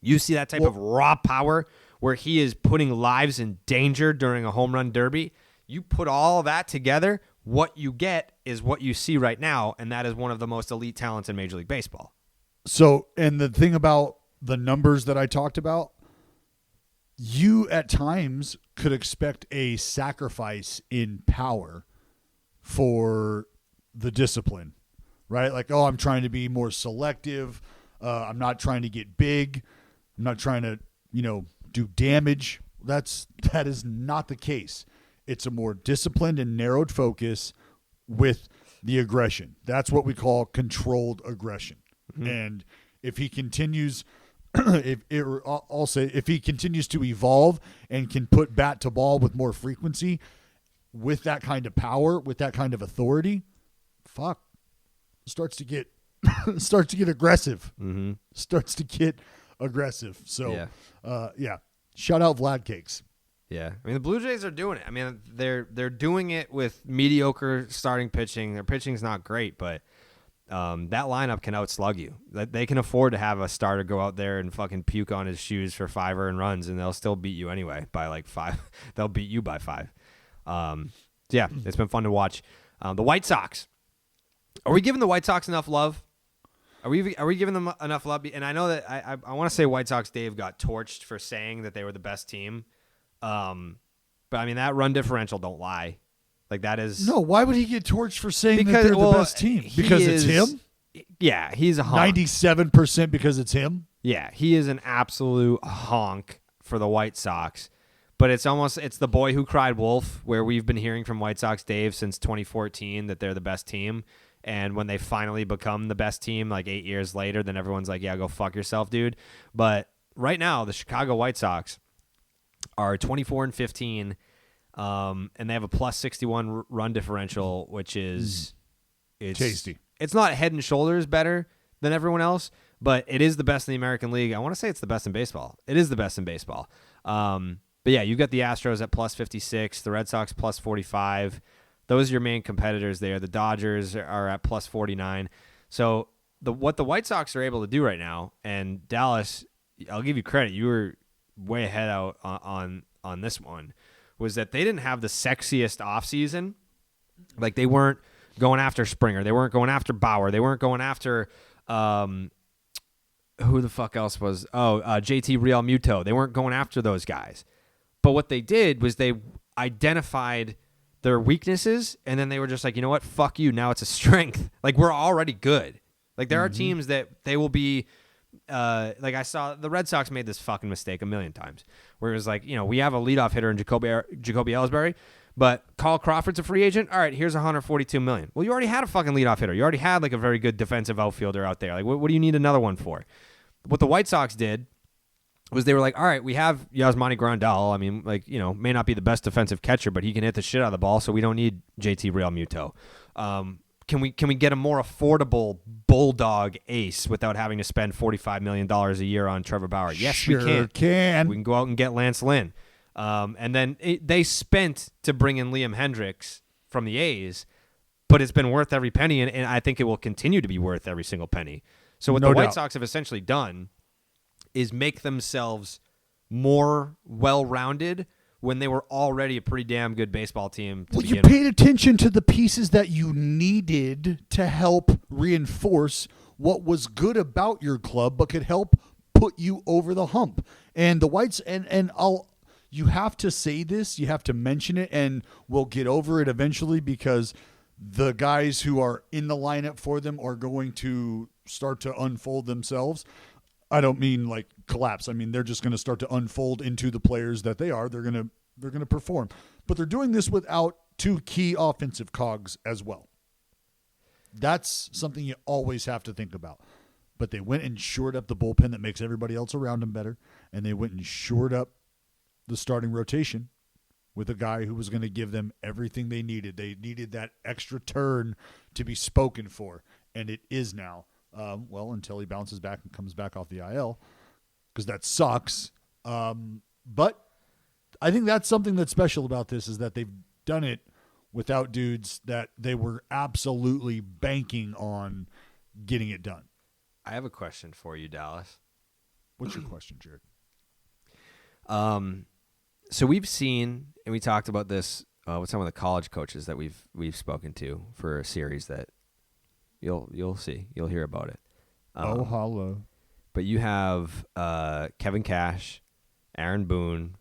[SPEAKER 3] you see that type of raw power where he is putting lives in danger during a home run derby. You put all of that together, what you get is what you see right now, and that is one of the most elite talents in Major League Baseball.
[SPEAKER 2] So, and the thing about the numbers that I talked about, you at times could expect a sacrifice in power for the discipline, right? Like, oh, I'm trying to be more selective. I'm not trying to get big. I'm not trying to, do damage. That is not the case. It's a more disciplined and narrowed focus with the aggression. That's what we call controlled aggression. Mm-hmm. And if he continues, if he continues to evolve and can put bat to ball with more frequency, with that kind of power, with that kind of authority, starts to get aggressive.
[SPEAKER 3] Mm-hmm.
[SPEAKER 2] Starts to get aggressive. So, shout out Vlad Cakes.
[SPEAKER 3] Yeah, I mean, the Blue Jays are doing it. I mean, they're doing it with mediocre starting pitching. Their pitching's not great, but that lineup can outslug you. They can afford to have a starter go out there and fucking puke on his shoes for 5 earned runs, and they'll still beat you anyway by like 5. They'll beat you by 5. Yeah, it's been fun to watch. The White Sox. Are we giving the White Sox enough love? Are we giving them enough love? And I know that I want to say White Sox Dave got torched for saying that they were the best team. But I mean, that run differential don't lie. Like, that is
[SPEAKER 2] no. Why would he get torched for saying that they're the best team? Because it's him.
[SPEAKER 3] Yeah, he's a honk.
[SPEAKER 2] 97% because it's him.
[SPEAKER 3] Yeah, he is an absolute honk for the White Sox. But it's the boy who cried wolf, where we've been hearing from White Sox Dave since 2014 that they're the best team. And when they finally become the best team, like 8 years later, then everyone's like, yeah, go fuck yourself, dude. But right now, the Chicago White Sox are 24-15, and they have a plus 61 run differential, which is
[SPEAKER 2] tasty.
[SPEAKER 3] It's not head and shoulders better than everyone else, but it is the best in the American League. I want to say it's the best in baseball. It is the best in baseball. But yeah, you've got the Astros at plus 56, the Red Sox plus 45. Those are your main competitors there. The Dodgers are at plus 49. So what the White Sox are able to do right now, and Dallas, I'll give you credit, you were way ahead out on this one, was that they didn't have the sexiest offseason. Like, they weren't going after Springer. They weren't going after Bauer. They weren't going after who the fuck else was? JT Real Muto. They weren't going after those guys. But what they did was they identified their weaknesses, and then they were just like, you know what? Fuck you. Now it's a strength. Like, we're already good. Like, there are teams that they will be like, I saw the Red Sox made this fucking mistake a million times, where it was like, we have a leadoff hitter in Jacoby Ellsbury, but Carl Crawford's a free agent. All right, here's $142 million. Well, you already had a fucking leadoff hitter. You already had like a very good defensive outfielder out there. Like, what do you need another one for? What the White Sox did was they were like, all right, we have Yasmani Grandal. I mean, like, may not be the best defensive catcher, but he can hit the shit out of the ball, so we don't need JT Real Muto. Can we get a more affordable bulldog ace without having to spend $45 million a year on Trevor Bauer? Yes, we can. We can go out and get Lance Lynn. And then they spent to bring in Liam Hendricks from the A's, but it's been worth every penny, and I think it will continue to be worth every single penny. So what the White Sox have essentially done is make themselves more well-rounded when they were already a pretty damn good baseball team to begin with.
[SPEAKER 2] You paid attention to the pieces that you needed to help reinforce what was good about your club, but could help put you over the hump. And the Whites, you have to say this, you have to mention it, and we'll get over it eventually, because the guys who are in the lineup for them are going to start to unfold themselves. I don't mean like collapse. I mean, they're just going to start to unfold into the players that they are. They're going to perform, but they're doing this without two key offensive cogs as well. That's something you always have to think about. But they went and shored up the bullpen that makes everybody else around them better, and they went and shored up the starting rotation with a guy who was going to give them everything they needed. They needed that extra turn to be spoken for, and it is now. Until he bounces back and comes back off the IL, because that sucks. But I think that's something that's special about this, is that they've done it without dudes that they were absolutely banking on getting it done.
[SPEAKER 3] I have a question for you, Dallas.
[SPEAKER 2] What's your question, Jared?
[SPEAKER 3] So we've seen, and we talked about this with some of the college coaches that we've spoken to for a series that you'll see, you'll hear about it.
[SPEAKER 2] Hello.
[SPEAKER 3] But you have Kevin Cash, Aaron Boone,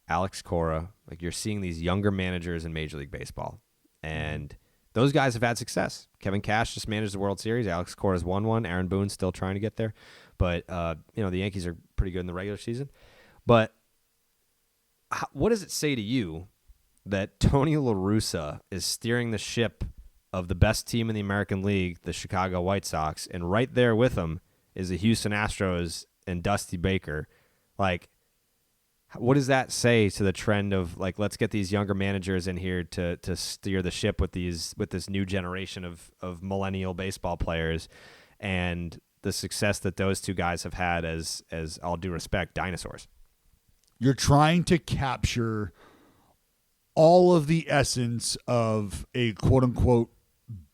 [SPEAKER 3] Alex Cora. Like, you're seeing these younger managers in Major League Baseball, and those guys have had success. Kevin Cash just managed the World Series. Alex Cora's won one. Aaron Boone's still trying to get there. But, the Yankees are pretty good in the regular season. But what does it say to you that Tony La Russa is steering the ship of the best team in the American League, the Chicago White Sox, and right there with him is the Houston Astros and Dusty Baker? Like, what does that say to the trend of, like, let's get these younger managers in here to steer the ship with this new generation of millennial baseball players, and the success that those two guys have had as all due respect, dinosaurs?
[SPEAKER 2] You're trying to capture all of the essence of a quote-unquote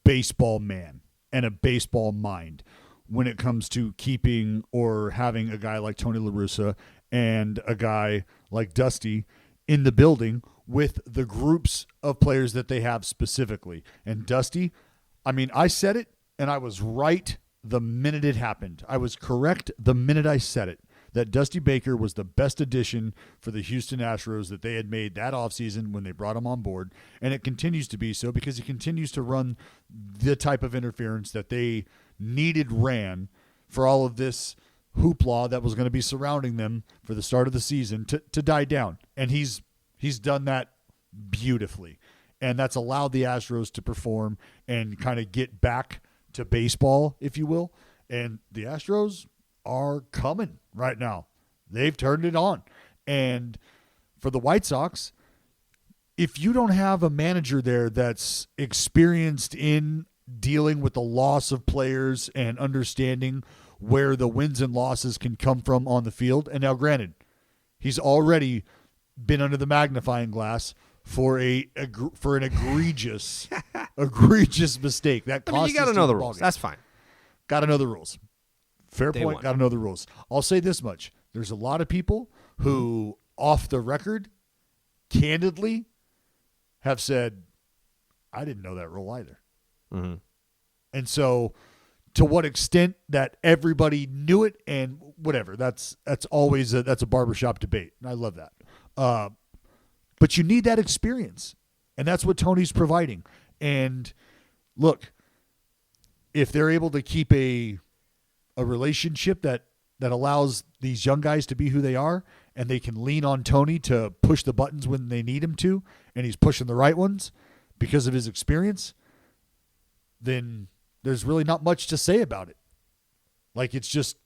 [SPEAKER 2] baseball man and a baseball mind when it comes to keeping or having a guy like Tony La Russa and a guy like Dusty in the building with the groups of players that they have specifically. And Dusty, I mean, I said it, and I was right the minute it happened. I was correct the minute I said it, that Dusty Baker was the best addition for the Houston Astros that they had made that offseason when they brought him on board. And it continues to be so, because he continues to run the type of interference that they needed ran for all of this hoopla that was going to be surrounding them for the start of the season to die down. And he's done that beautifully. And that's allowed the Astros to perform and kind of get back to baseball, if you will. And the Astros are coming right now. They've turned it on. And for the White Sox, if you don't have a manager there that's experienced in dealing with the loss of players and understanding where the wins and losses can come from on the field, and now granted, he's already been under the magnifying glass for an egregious mistake. That cost
[SPEAKER 3] you got to know the rules. That's fine.
[SPEAKER 2] Got to know the rules. Fair
[SPEAKER 3] Day
[SPEAKER 2] point.
[SPEAKER 3] one.
[SPEAKER 2] Got to know the rules. I'll say this much. There's a lot of people who, off the record, candidly have said, I didn't know that rule either.
[SPEAKER 3] Mm-hmm.
[SPEAKER 2] And so to what extent that everybody knew it and whatever, that's always that's a barbershop debate. And I love that. But you need that experience. And that's what Tony's providing. And look, if they're able to keep a relationship that allows these young guys to be who they are, and they can lean on Tony to push the buttons when they need him to, and he's pushing the right ones because of his experience, then there's really not much to say about it. Like, it's just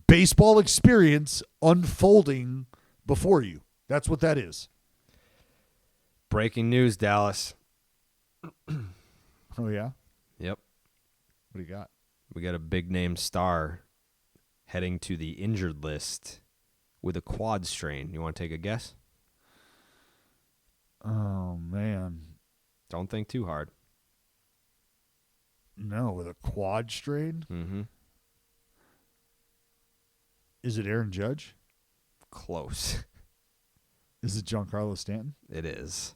[SPEAKER 2] baseball experience unfolding before you. That's what that is.
[SPEAKER 3] Breaking news, Dallas.
[SPEAKER 2] Oh, yeah?
[SPEAKER 3] Yep.
[SPEAKER 2] What do you got?
[SPEAKER 3] We got a big-name star heading to the injured list with a quad strain. You want to take a guess?
[SPEAKER 2] Oh, man.
[SPEAKER 3] Don't think too hard.
[SPEAKER 2] No, with a quad strain?
[SPEAKER 3] Mm-hmm.
[SPEAKER 2] Is it Aaron Judge?
[SPEAKER 3] Close.
[SPEAKER 2] Is it Giancarlo Stanton?
[SPEAKER 3] It is.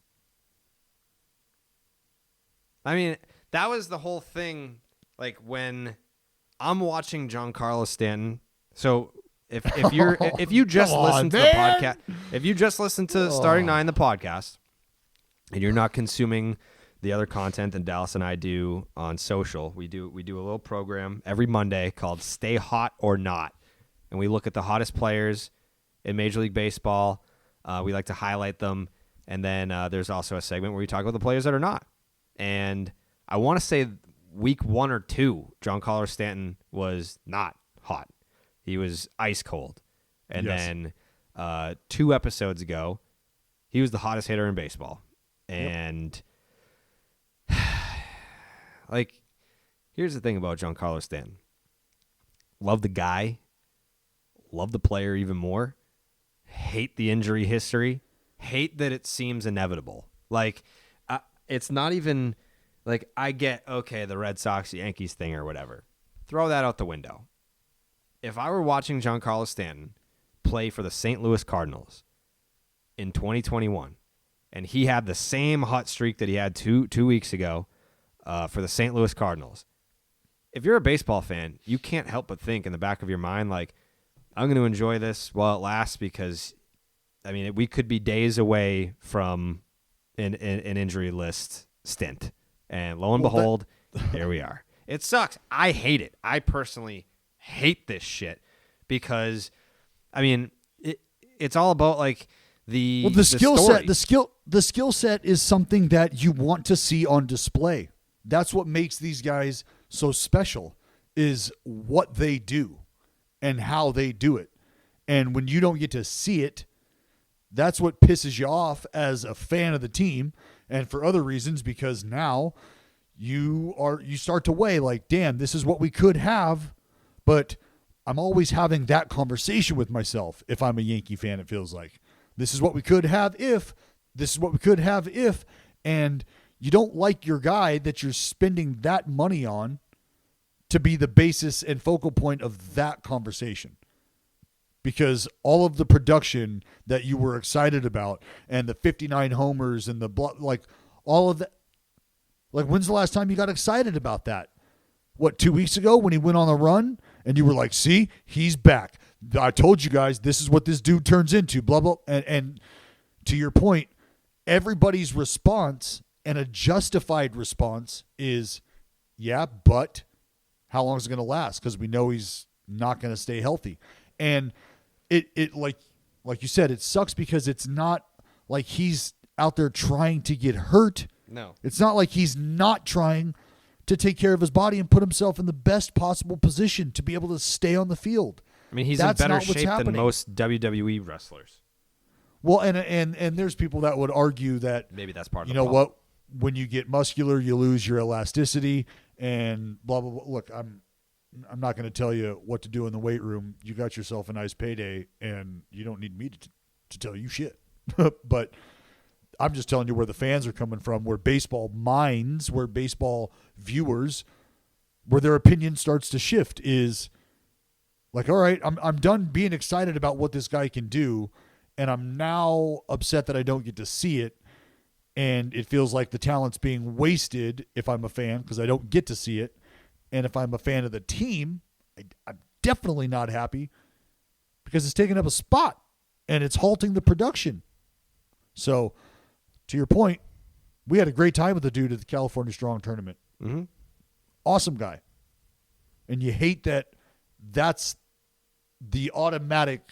[SPEAKER 3] I mean, that was the whole thing. Like, when I'm watching Giancarlo Stanton, so if you just listen to the podcast, if you just listen to Starting Nine, the podcast, and you're not consuming the other content that Dallas and I do on social, we do a little program every Monday called Stay Hot or Not, and we look at the hottest players in Major League Baseball. We like to highlight them, and then there's also a segment where we talk about the players that are not. And I want to say week 1 or 2, Giancarlo Stanton was not hot. He was ice cold. And then 2 episodes ago, he was the hottest hitter in baseball. And like, here's the thing about Giancarlo Stanton. Love the guy. Love the player even more. Hate the injury history. Hate that it seems inevitable. Like, it's not even like I get, okay, the Red Sox, Yankees thing or whatever. Throw that out the window. If I were watching Giancarlo Stanton play for the St. Louis Cardinals in 2021, and he had the same hot streak that he had two weeks ago for the St. Louis Cardinals, if you're a baseball fan, you can't help but think in the back of your mind, like, I'm going to enjoy this while it lasts because, I mean, we could be days away from an injury list stint. And lo and behold, here we are. It sucks. I hate it. I personally hate this shit because, I mean, it's all about like the
[SPEAKER 2] skill
[SPEAKER 3] story.
[SPEAKER 2] set. The skill set is something that you want to see on display. That's what makes these guys so special, is what they do and how they do it. And when you don't get to see it, that's what pisses you off as a fan of the team, and for other reasons, because now you start to weigh like, damn, this is what we could have, but I'm always having that conversation with myself. If I'm a Yankee fan, it feels like this is what we could have if, and you don't like your guy that you're spending that money on to be the basis and focal point of that conversation. Because all of the production that you were excited about and the 59 homers and like all of that, like when's the last time you got excited about that? What, 2 weeks ago when he went on a run and you were like, see, he's back. I told you guys, this is what this dude turns into, blah, blah. And to your point, everybody's response, and a justified response, is, yeah, but how long is it going to last? Because we know he's not going to stay healthy. And it like you said, it sucks because it's not like he's out there trying to get hurt.
[SPEAKER 3] No.
[SPEAKER 2] It's not like he's not trying to take care of his body and put himself in the best possible position to be able to stay on the field.
[SPEAKER 3] I mean, he's
[SPEAKER 2] That's
[SPEAKER 3] in better
[SPEAKER 2] not what's
[SPEAKER 3] shape
[SPEAKER 2] happening.
[SPEAKER 3] than most WWE wrestlers.
[SPEAKER 2] Well, and there's people that would argue that
[SPEAKER 3] Maybe that's part of
[SPEAKER 2] you
[SPEAKER 3] the
[SPEAKER 2] know
[SPEAKER 3] problem.
[SPEAKER 2] what, when you get muscular, you lose your elasticity and blah blah blah. Look, I'm not going to tell you what to do in the weight room. You got yourself a nice payday, and you don't need me to tell you shit. But I'm just telling you where the fans are coming from, where baseball minds, where baseball viewers, where their opinion starts to shift, is like, all right, I'm done being excited about what this guy can do, and I'm now upset that I don't get to see it, and it feels like the talent's being wasted if I'm a fan because I don't get to see it. And if I'm a fan of the team, I'm definitely not happy because it's taking up a spot and it's halting the production. So, to your point, we had a great time with the dude at the California Strong Tournament.
[SPEAKER 3] Mm-hmm.
[SPEAKER 2] Awesome guy. And you hate that that's the automatic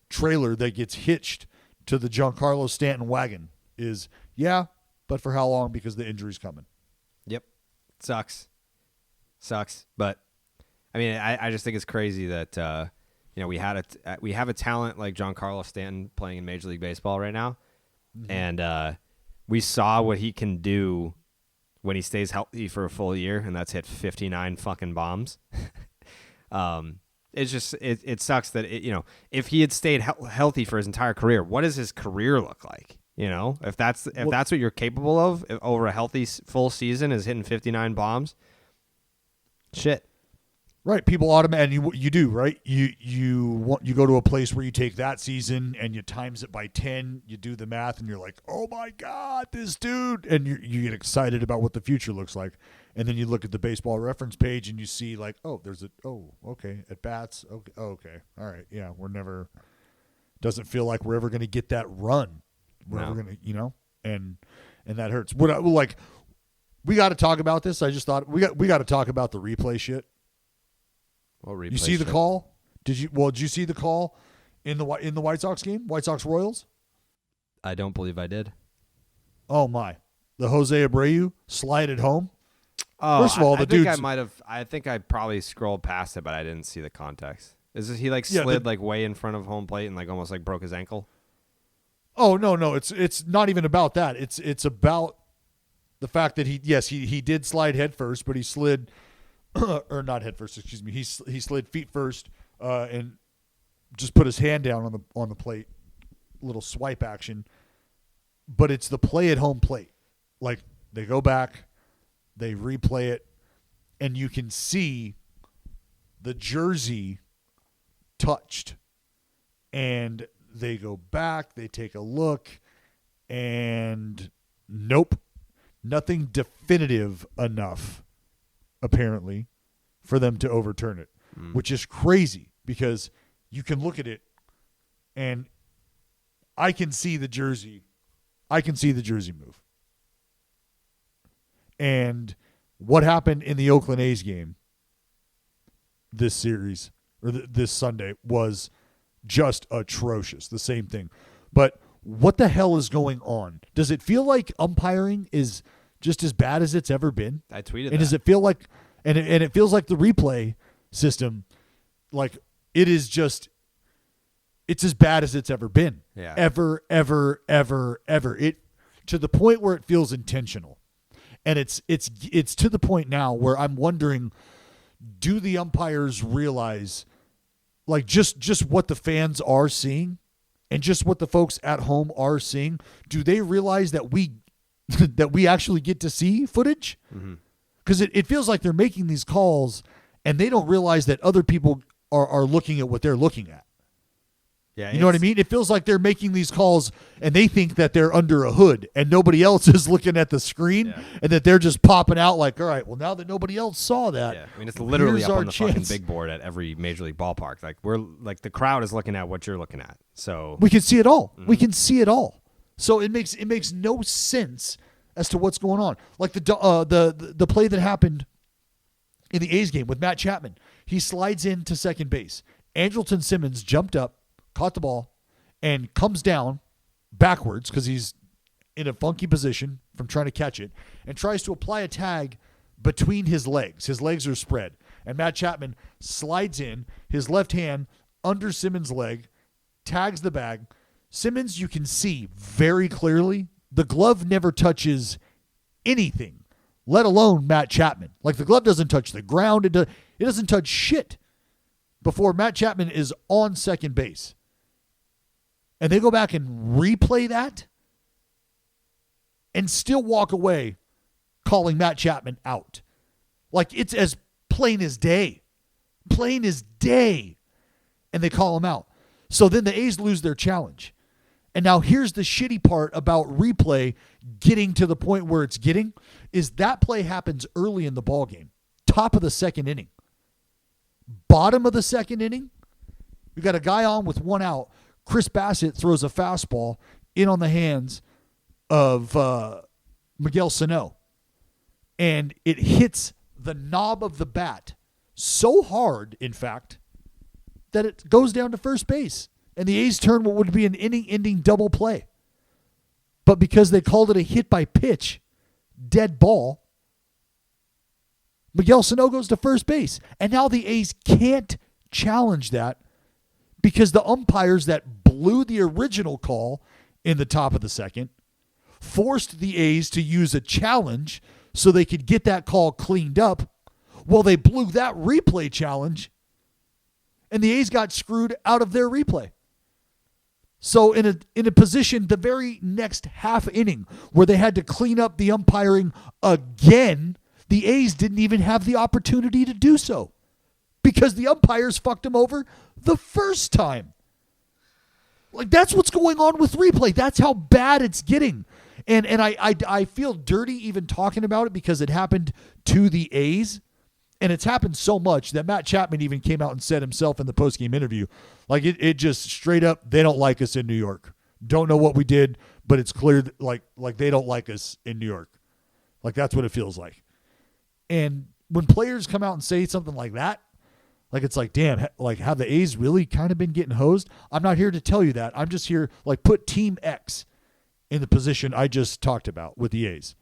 [SPEAKER 2] trailer that gets hitched to the Giancarlo Stanton wagon is, yeah, but for how long? Because the injury's coming.
[SPEAKER 3] Yep. Sucks. But I mean, I just think it's crazy that we have a talent like Giancarlo Stanton playing in Major League Baseball right now, and we saw what he can do when he stays healthy for a full year, and that's hit 59 fucking bombs. It's just it sucks that if he had stayed healthy for his entire career, what does his career look like? If that's what you're capable of over a healthy full season is hitting 59 bombs. Shit.
[SPEAKER 2] Right, people automatically you do, right? You go to a place where you take that season and you times it by 10, you do the math and you're like, "Oh my god, this dude." And you get excited about what the future looks like. And then you look at the baseball reference page and you see like, "Oh, okay, at bats. Okay. Oh, okay. All right. Yeah, doesn't feel like we're ever going to get that run. We're ever going to, and that hurts. We got to talk about this. I just thought we got to talk about the replay shit.
[SPEAKER 3] What replay?
[SPEAKER 2] You see the call? Did you see the call in the White Sox game? White Sox Royals?
[SPEAKER 3] I don't believe I did.
[SPEAKER 2] Oh my. The Jose Abreu slide it home.
[SPEAKER 3] Oh,
[SPEAKER 2] First of all,
[SPEAKER 3] I
[SPEAKER 2] the
[SPEAKER 3] think
[SPEAKER 2] dude's
[SPEAKER 3] I think I probably scrolled past it, but I didn't see the context. Is this, he like slid like way in front of home plate and like almost like broke his ankle?
[SPEAKER 2] Oh no, it's not even about that. It's about the fact that he did slide head first, but he slid or not head first, excuse me. He slid feet first and just put his hand down on the plate, little swipe action. But it's the play at home plate. Like they go back, they replay it, and you can see the jersey touched. And they go back, they take a look, and nope, nothing definitive enough, apparently, for them to overturn it, which is crazy because you can look at it and I can see the jersey. I can see the jersey move. And what happened in the Oakland A's game this series, or this Sunday, was just atrocious. The same thing. But what the hell is going on? Does it feel like umpiring is just as bad as it's ever been?
[SPEAKER 3] I tweeted that.
[SPEAKER 2] And does it feel like, and it feels like the replay system, like it is just, it's as bad as it's ever been.
[SPEAKER 3] Yeah.
[SPEAKER 2] Ever. It, to the point where it feels intentional. And it's to the point now where I'm wondering, do the umpires realize, like, just what the fans are seeing and just what the folks at home are seeing? Do they realize that we actually get to see footage? Because it feels like they're making these calls and they don't realize that other people are looking at what they're looking at.
[SPEAKER 3] Yeah,
[SPEAKER 2] you know what I mean? It feels like they're making these calls and they think that they're under a hood and nobody else is looking at the screen, and that they're just popping out like, all right, well, now that nobody else saw that,
[SPEAKER 3] I mean, it's literally up on the
[SPEAKER 2] chance.
[SPEAKER 3] fucking big board at every major league ballpark. Like we're like the crowd is looking at what you're looking at, so
[SPEAKER 2] we can see it all. We can see it all. So it makes no sense as to what's going on. Like the play that happened in the A's game with Matt Chapman, he slides into second base. Andrelton Simmons jumped up, caught the ball, and comes down backwards because he's in a funky position from trying to catch it, and tries to apply a tag between his legs. His legs are spread. And Matt Chapman slides in, his left hand under Simmons' leg, tags the bag. Simmons, you can see very clearly, the glove never touches anything, let alone Matt Chapman. Like, the glove doesn't touch the ground. It doesn't touch shit before Matt Chapman is on second base. And they go back and replay that and still walk away calling Matt Chapman out. Like, it's as plain as day. Plain as day. And they call him out. So then the A's lose their challenge. And now here's the shitty part about replay getting to the point where it's getting, is that play happens early in the ballgame. Top of the second inning. Bottom of the second inning, we got a guy on with one out. Chris Bassett throws a fastball in on the hands of Miguel Sano. And it hits the knob of the bat so hard, in fact, that it goes down to first base. And the A's turn what would be an inning-ending double play. But because they called it a hit by pitch, dead ball, Miguel Sano goes to first base. And now the A's can't challenge that because the umpires that blew the original call in the top of the second forced the A's to use a challenge so they could get that call cleaned up. Well, they blew that replay challenge, and the A's got screwed out of their replay. So in a position the very next half inning where they had to clean up the umpiring again, the A's didn't even have the opportunity to do so because the umpires fucked them over the first time. Like, that's what's going on with replay. That's how bad it's getting. And I feel dirty even talking about it because it happened to the A's. And it's happened so much that Matt Chapman even came out and said himself in the postgame interview, like, it just straight up, they don't like us in New York. Don't know what we did, but it's clear that, like they don't like us in New York. Like, that's what it feels like. And when players come out and say something like that, like, it's like, damn, like, have the A's really kind of been getting hosed? I'm not here to tell you that. I'm just here, like, put Team X in the position I just talked about with the A's.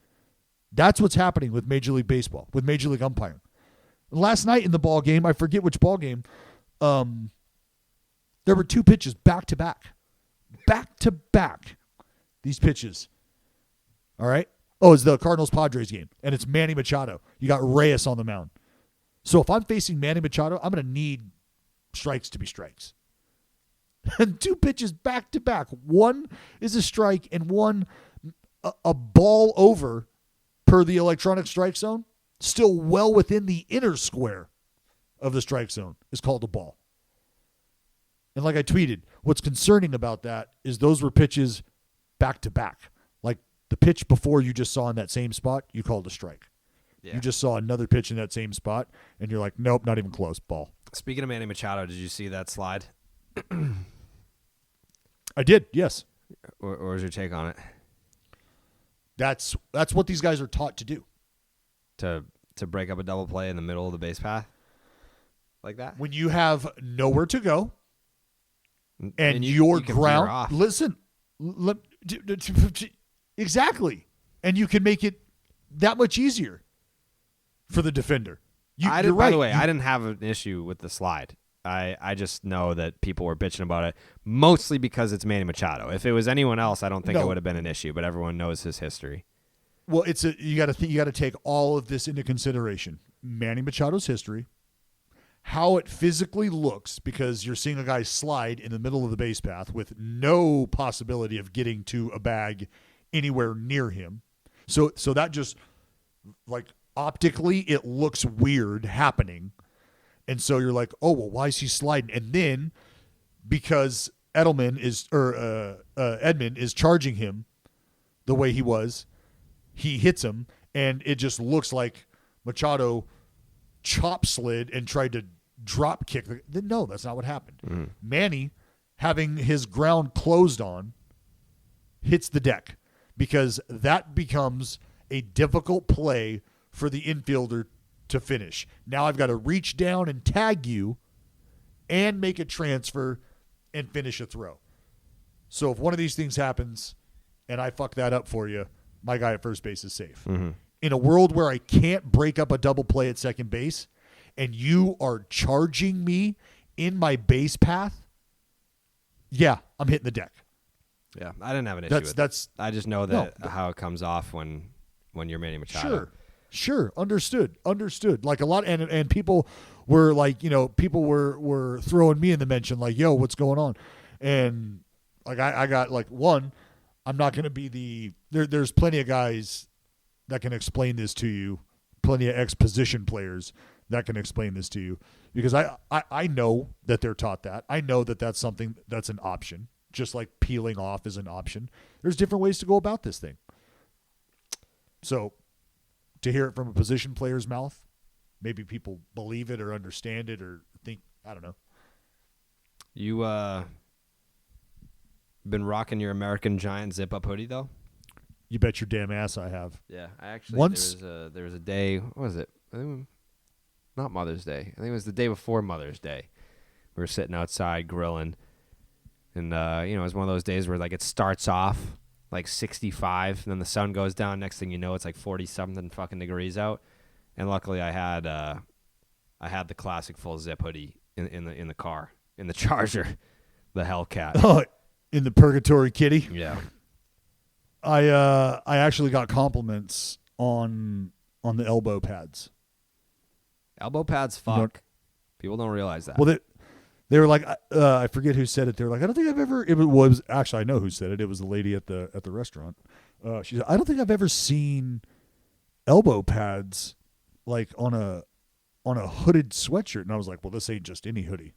[SPEAKER 2] That's what's happening with Major League Baseball, with Major League umpiring. Last night in the ball game, I forget which ball game, there were 2 pitches back to back. Back to back. These pitches. All right? Oh, it's the Cardinals-Padres game, and it's Manny Machado. You got Reyes on the mound. So if I'm facing Manny Machado, I'm going to need strikes to be strikes. And 2 pitches back to back. One is a strike and one a ball over per the electronic strike zone, still well within the inner square of the strike zone, is called a ball. And like I tweeted, what's concerning about that is those were pitches back to back. Like the pitch before you just saw in that same spot, you called a strike. Yeah. You just saw another pitch in that same spot, and you're like, nope, not even close, ball.
[SPEAKER 3] Speaking of Manny Machado, did you see that slide?
[SPEAKER 2] I did, yes.
[SPEAKER 3] Or was your take on it?
[SPEAKER 2] That's what these guys are taught to do.
[SPEAKER 3] To break up a double play in the middle of the base path? Like that?
[SPEAKER 2] When you have nowhere to go, and your ground, listen, exactly, and you can make it that much easier for the defender.
[SPEAKER 3] By the way, I didn't have an issue with the slide. I just know that people were bitching about it, mostly because it's Manny Machado. If it was anyone else, I don't think it would have been an issue. But everyone knows his history.
[SPEAKER 2] Well, you got to take all of this into consideration. Manny Machado's history, how it physically looks, because you're seeing a guy slide in the middle of the base path with no possibility of getting to a bag anywhere near him. So that just, like, optically it looks weird happening. And so you're like, oh, well, why is he sliding? And then because Edman is charging him the way he was, he hits him, and it just looks like Machado chop slid and tried to drop kick. No, that's not what happened. Mm-hmm. Manny, having his ground closed on, hits the deck, because that becomes a difficult play for the infielder to finish. Now I've got to reach down and tag you and make a transfer and finish a throw. So if one of these things happens and I fuck that up for you, my guy at first base is safe. Mm-hmm. In a world where I can't break up a double play at second base and you are charging me in my base path, yeah, I'm hitting the deck.
[SPEAKER 3] Yeah, I didn't have an issue with that. I just know that how it comes off when you're Manny Machado.
[SPEAKER 2] Sure. Understood. Like a lot, and people were like, people were throwing me in the mention, like, yo, what's going on? And like, I got like, one, I'm not going to be there's plenty of guys that can explain this to you, plenty of ex-position players that can explain this to you, because I know that they're taught that. I know that that's something that's an option, just like peeling off is an option. There's different ways to go about this thing. So to hear it from a position player's mouth, maybe people believe it or understand it or think, I don't know.
[SPEAKER 3] You been rocking your American Giant zip-up hoodie, though?
[SPEAKER 2] You bet your damn ass I have.
[SPEAKER 3] Yeah, I actually, there was a day, what was it? Not Mother's Day. I think it was the day before Mother's Day. We were sitting outside grilling, and, it was one of those days where, like, it starts off like 65, and then the sun goes down. Next thing you know, it's like 40-something fucking degrees out. And luckily, I had the classic full zip hoodie in the car, in the Charger, the Hellcat.
[SPEAKER 2] Oh, in the Purgatory Kitty.
[SPEAKER 3] Yeah.
[SPEAKER 2] I actually got compliments on the elbow pads.
[SPEAKER 3] Elbow pads, fuck. People don't realize that.
[SPEAKER 2] Well, they were like, I forget who said it. They were like, I don't think I've ever. It was actually, I know who said it. It was the lady at the restaurant. She said, I don't think I've ever seen elbow pads like on a hooded sweatshirt. And I was like, well, this ain't just any hoodie,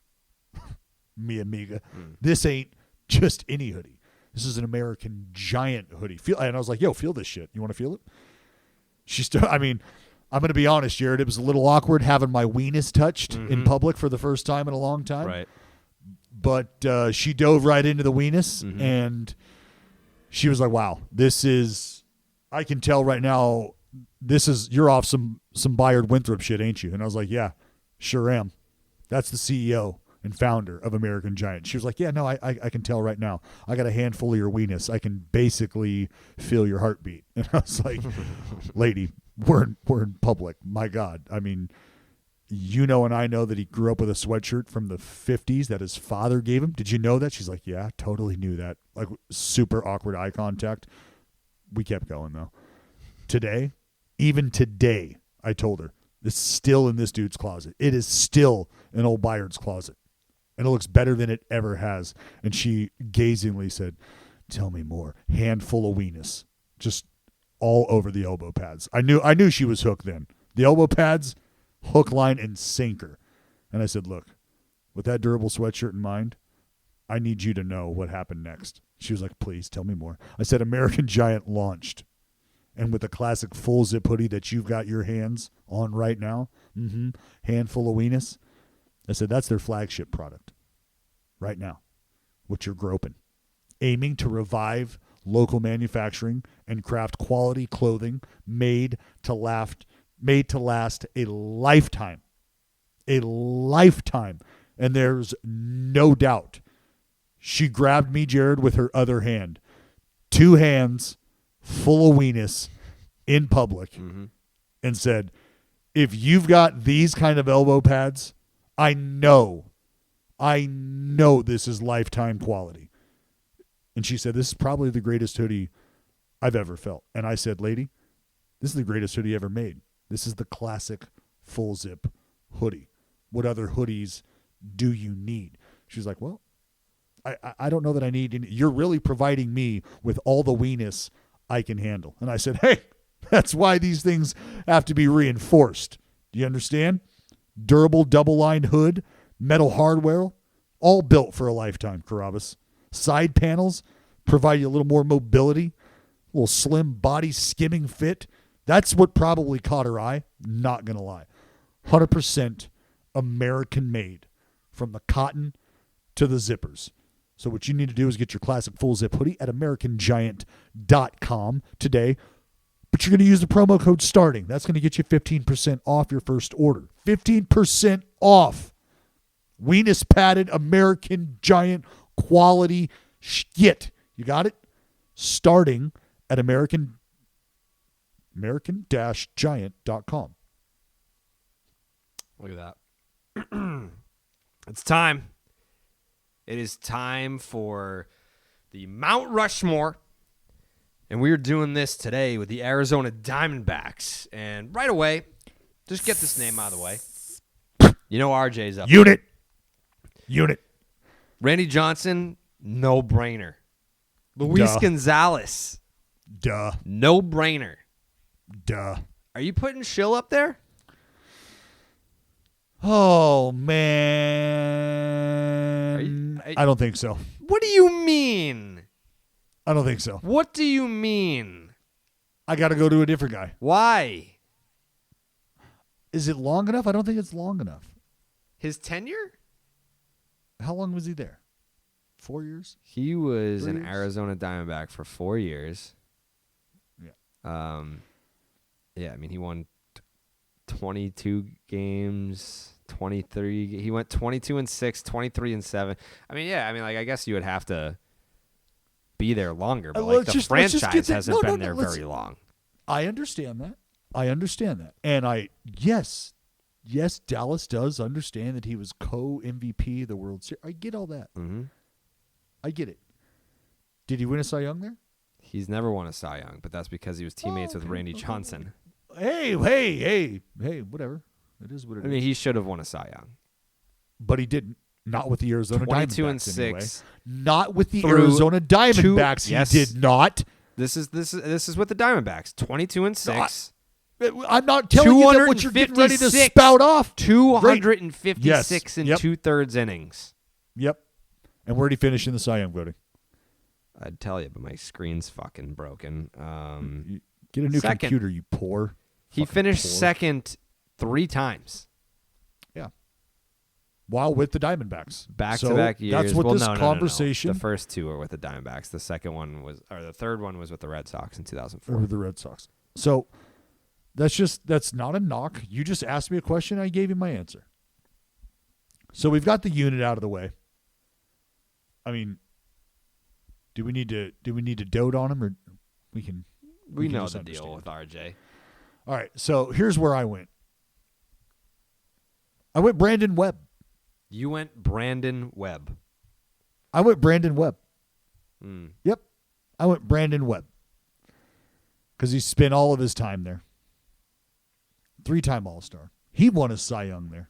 [SPEAKER 2] mi amiga. This ain't just any hoodie. This is an American Giant hoodie. And I was like, yo, feel this shit. You want to feel it? I'm going to be honest, Jared. It was a little awkward having my weenus touched in public for the first time in a long time.
[SPEAKER 3] Right.
[SPEAKER 2] But she dove right into the weenus, and she was like, wow, I can tell right now, you're off some Bayard Winthrop shit, ain't you? And I was like, yeah, sure am. That's the CEO and founder of American Giant. She was like, yeah, no, I can tell right now. I got a handful of your weenus. I can basically feel your heartbeat. And I was like, lady, we're in public. My God. I mean, you know, and I know that he grew up with a sweatshirt from the 50s that his father gave him. Did you know that? She's like, yeah, totally knew that. Like, super awkward eye contact. We kept going, though. Today, even today, I told her, it's still in this dude's closet. It is still in old Byard's closet. And it looks better than it ever has. And she gazingly said, tell me more. Handful of weenus. Just all over the elbow pads. I knew she was hooked then. The elbow pads, hook, line, and sinker. And I said, look, with that durable sweatshirt in mind, I need you to know what happened next. She was like, please tell me more. I said, American Giant launched. And with the classic full zip hoodie that you've got your hands on right now, handful of weenus, I said, that's their flagship product right now, what you're groping. Aiming to revive local manufacturing and craft quality clothing made to last a lifetime. A lifetime. And there's no doubt. She grabbed me, Jared, with her other hand. 2 hands full of weenus in public and said, if you've got these kind of elbow pads, I know this is lifetime quality. And she said, this is probably the greatest hoodie I've ever felt. And I said, lady, this is the greatest hoodie ever made. This is the classic full zip hoodie. What other hoodies do you need? She's like, well, I don't know that I need any. You're really providing me with all the weenus I can handle. And I said, hey, that's why these things have to be reinforced. Do you understand? Durable double-lined hood, metal hardware, all built for a lifetime, Carrabis. Side panels provide you a little more mobility, a little slim body skimming fit. That's what probably caught her eye, not going to lie. 100% American-made, from the cotton to the zippers. So what you need to do is get your classic full zip hoodie at AmericanGiant.com today. But you're going to use the promo code STARTING. That's going to get you 15% off your first order. 15% off. Weenus padded American Giant quality shit. You got it? Starting at American-Giant.com.
[SPEAKER 3] Look at that. It's time. It is time for the Mount Rushmore. And we are doing this today with the Arizona Diamondbacks. And right away, just get this name out of the way. You know RJ's up.
[SPEAKER 2] Unit.
[SPEAKER 3] Randy Johnson, no-brainer. Luis Gonzalez.
[SPEAKER 2] Duh.
[SPEAKER 3] No-brainer.
[SPEAKER 2] Duh.
[SPEAKER 3] Are you putting Schill up there?
[SPEAKER 2] Oh, man. I don't think so.
[SPEAKER 3] What do you mean?
[SPEAKER 2] I don't think so.
[SPEAKER 3] What do you mean?
[SPEAKER 2] I got to go to a different guy.
[SPEAKER 3] Why?
[SPEAKER 2] Is it long enough? I don't think it's long enough.
[SPEAKER 3] His tenure?
[SPEAKER 2] How long was he there? 4 years?
[SPEAKER 3] He was
[SPEAKER 2] 3
[SPEAKER 3] an
[SPEAKER 2] years?
[SPEAKER 3] Arizona Diamondback for 4 years.
[SPEAKER 2] Yeah.
[SPEAKER 3] Yeah, I mean, he won 22 games, 23. He went 22-6, 23-7. I mean, yeah, I guess you would have to be there longer, but the franchise hasn't been there very long.
[SPEAKER 2] I understand that. And yes, Dallas does understand that he was co-MVP of the World Series. I get all that.
[SPEAKER 3] Mm-hmm.
[SPEAKER 2] I get it. Did he win a Cy Young there?
[SPEAKER 3] He's never won a Cy Young, but that's because he was teammates with Randy Johnson.
[SPEAKER 2] Hey, whatever. It is what it is.
[SPEAKER 3] I mean, he should have won a Cy Young.
[SPEAKER 2] But he didn't. Not with the Arizona
[SPEAKER 3] 22-6.
[SPEAKER 2] Diamondbacks anyway. Not with the Arizona Diamondbacks. He did not.
[SPEAKER 3] This is with the Diamondbacks. 22-6.
[SPEAKER 2] I'm not telling you that what you're getting ready to spout off.
[SPEAKER 3] 256 and 2/3 innings.
[SPEAKER 2] Yep. And where did he finish in the Cy Young voting?
[SPEAKER 3] I'd tell you, but my screen's fucking broken.
[SPEAKER 2] Get a new computer, you poor.
[SPEAKER 3] He finished second 3 times.
[SPEAKER 2] Yeah. While with the Diamondbacks.
[SPEAKER 3] Back-to-back years.
[SPEAKER 2] That's what this conversation.
[SPEAKER 3] No. The first 2 were with the Diamondbacks. The third one was with the Red Sox in 2004.
[SPEAKER 2] Or the Red Sox. So that's not a knock. You just asked me a question. I gave you my answer. So we've got the unit out of the way. I mean, do we need to dote on him, or we can
[SPEAKER 3] know
[SPEAKER 2] just
[SPEAKER 3] the
[SPEAKER 2] understand?
[SPEAKER 3] deal with RJ.
[SPEAKER 2] All right, so here's where I went. I went Brandon Webb.
[SPEAKER 3] You went Brandon Webb.
[SPEAKER 2] I went Brandon Webb.
[SPEAKER 3] Mm.
[SPEAKER 2] Yep, I went Brandon Webb because he spent all of his time there. 3-time All-Star. He won a Cy Young there.